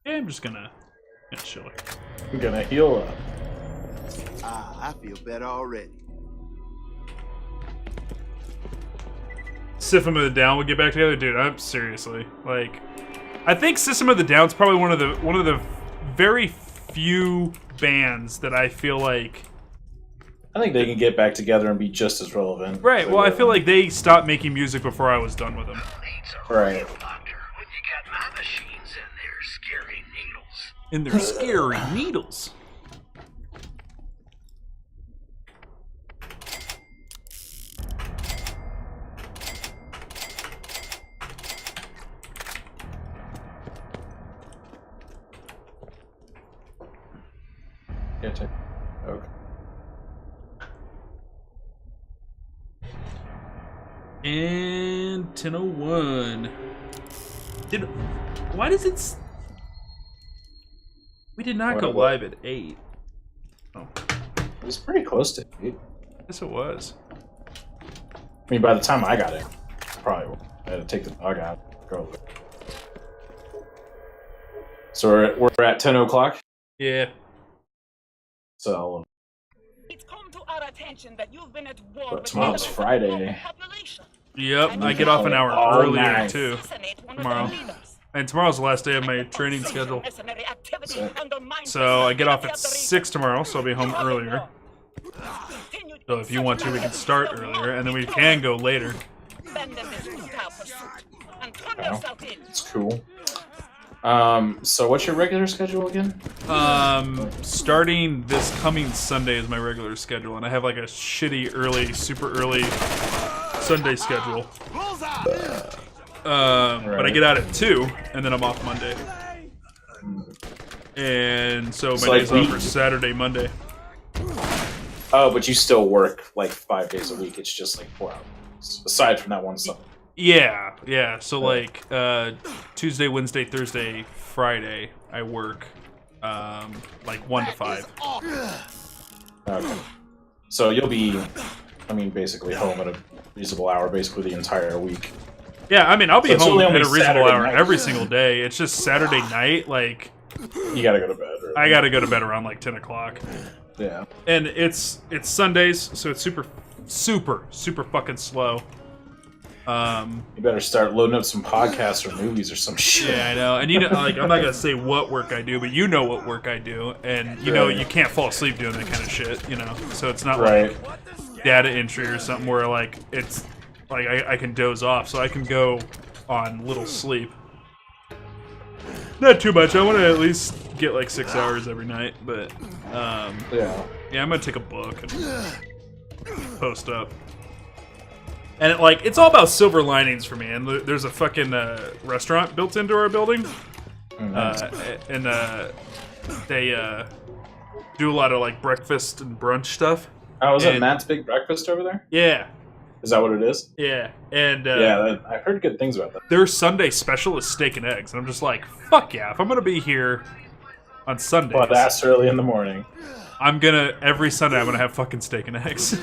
Yeah, I'm just gonna chill it. I'm gonna heal up. I feel better already. System of the Down would get back together, dude. I'm seriously like, I think System of the Down's probably one of the very few bands that I feel like. I think they can get back together and be just as relevant. Right. Well, I feel like they stopped making music before I was done with them. Right. And they're scary needles. Get it. Okay. And 10:01. Why does it? We did not go live at 8. Oh. It was pretty close to 8. Yes, it was. I mean, by the time I got it, probably I had to take the dog out. Go. So we're at 10 o'clock. Yeah. So. It's come to our attention that you've been at war But tomorrow's Friday. Yep, I get off an hour all earlier night. too. Tomorrow. And tomorr's the last day of my training schedule. So I get off at 6 tomorrow, so I'll be home earlier. So if you want to, we can start earlier, and then we can go later. Oh, it's cool. So what's your regular schedule again? Starting this coming Sunday is my regular schedule, and I have like a shitty early, super early Sunday schedule. But I get out at 2, and then I'm off Monday. And so my days off are Saturday, Monday. Oh, but you still work like 5 days a week. It's just like 4 hours. Aside from that one Sunday. Yeah. So like Tuesday, Wednesday, Thursday, Friday, I work like 1 to 5. Okay. So you'll be, I mean, basically home at a reasonable hour basically the entire week. Yeah, I mean, I'll be home at a reasonable Saturday hour night. every single day. It's just Saturday night, like... You gotta go to bed. Right? I gotta go to bed around like 10 o'clock. Yeah. And it's Sundays, so it's super fucking slow. You better start loading up some podcasts or movies or some shit. Yeah, I know. And you know, like, I'm not gonna say what work I do, but you know what work I do, and you know you can't fall asleep doing that kind of shit, you know. So it's not like data entry or something where like it's like I can doze off, so I can go on little sleep. Not too much. I want to at least get like 6 hours every night, but yeah, I'm gonna take a book and post up. And it's all about silver linings for me. And there's a fucking restaurant built into our building, and They do a lot of like breakfast and brunch stuff. Oh, is it Matt's Big Breakfast over there? Yeah. Is that what it is? Yeah, and I've heard good things about that. Their Sunday special is steak and eggs, and I'm just like, fuck yeah! If I'm gonna be here on Sundays, But that's early in the morning. Every Sunday I'm gonna have fucking steak and eggs.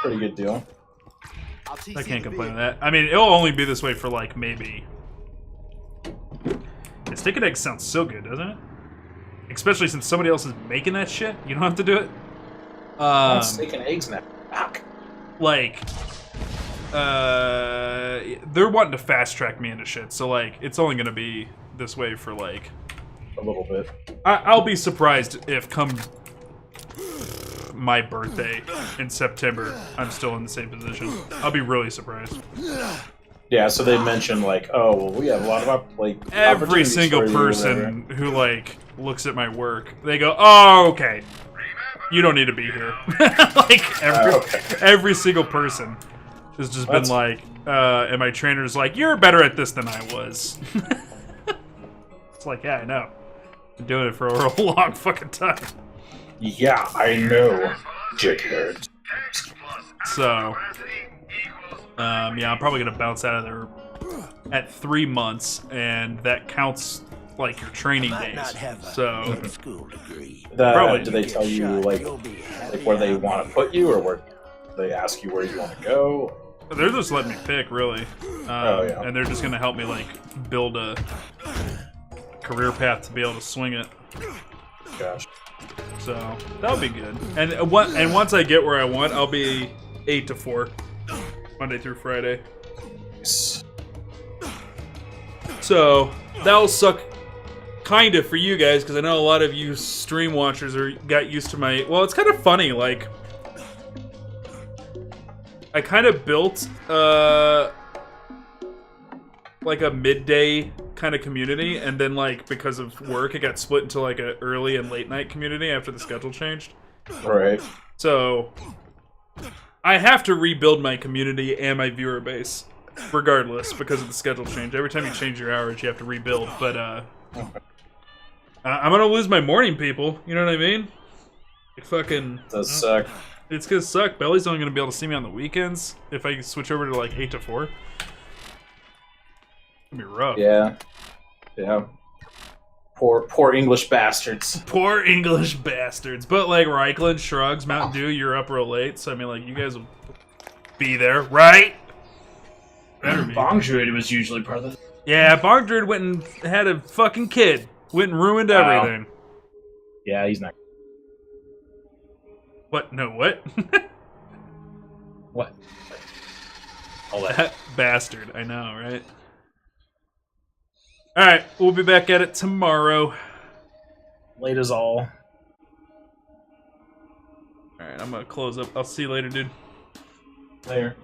Pretty good deal. I can't complain with that. I mean, it'll only be this way for like maybe. Yeah, steak and eggs sounds so good, doesn't it? Especially since somebody else is making that shit. You don't have to do it. Steak and eggs now. Fuck. Like, they're wanting to fast track me into shit, so like, it's only gonna be this way for like a little bit. I'll be surprised if come my birthday in September, I'm still in the same position. I'll be really surprised. Yeah, so they mentioned like, oh, well, we have a lot of every single person who like looks at my work, they go, oh, okay. You don't need to be here. Like, every single person has just been like, and my trainer's like, you're better at this than I was. It's like, yeah, I know. Been doing it for a long fucking time. Yeah, I know, dickhead. So, yeah, I'm probably gonna bounce out of there at 3 months, and that counts like your training days. So, do they tell you like where they want to put you, or where they ask you where you want to go? They're just letting me pick, really. Yeah. And they're just gonna help me like build a career path to be able to swing it. Gosh. So that'll be good. And once I get where I want, I'll be 8 to 4, Monday through Friday. So that'll suck. Kind of for you guys, because I know a lot of you stream watchers got used to my. Well, it's kind of funny. Like, I kind of built like a midday kind of community, and then like because of work, it got split into like a early and late night community after the schedule changed. Right. So I have to rebuild my community and my viewer base, regardless, because of the schedule change. Every time you change your hours, you have to rebuild. But I'm gonna lose my morning people, you know what I mean? It fucking does suck. It's gonna suck. Belly's only gonna be able to see me on the weekends if I switch over to like 8 to 4. It's gonna be rough. Yeah. Poor English bastards. Poor English bastards. But like Reichland shrugs, Mountain Dew, you're up real late, so I mean like you guys will be there, right? Better be. Bong Druid was usually part of the. Yeah, Bong Druid went and had a fucking kid. Went and ruined everything. Yeah, he's not. What? No, what? What? That bastard. I know, right? Alright, we'll be back at it tomorrow. Late as all. Alright, I'm gonna close up. I'll see you later, dude. Later.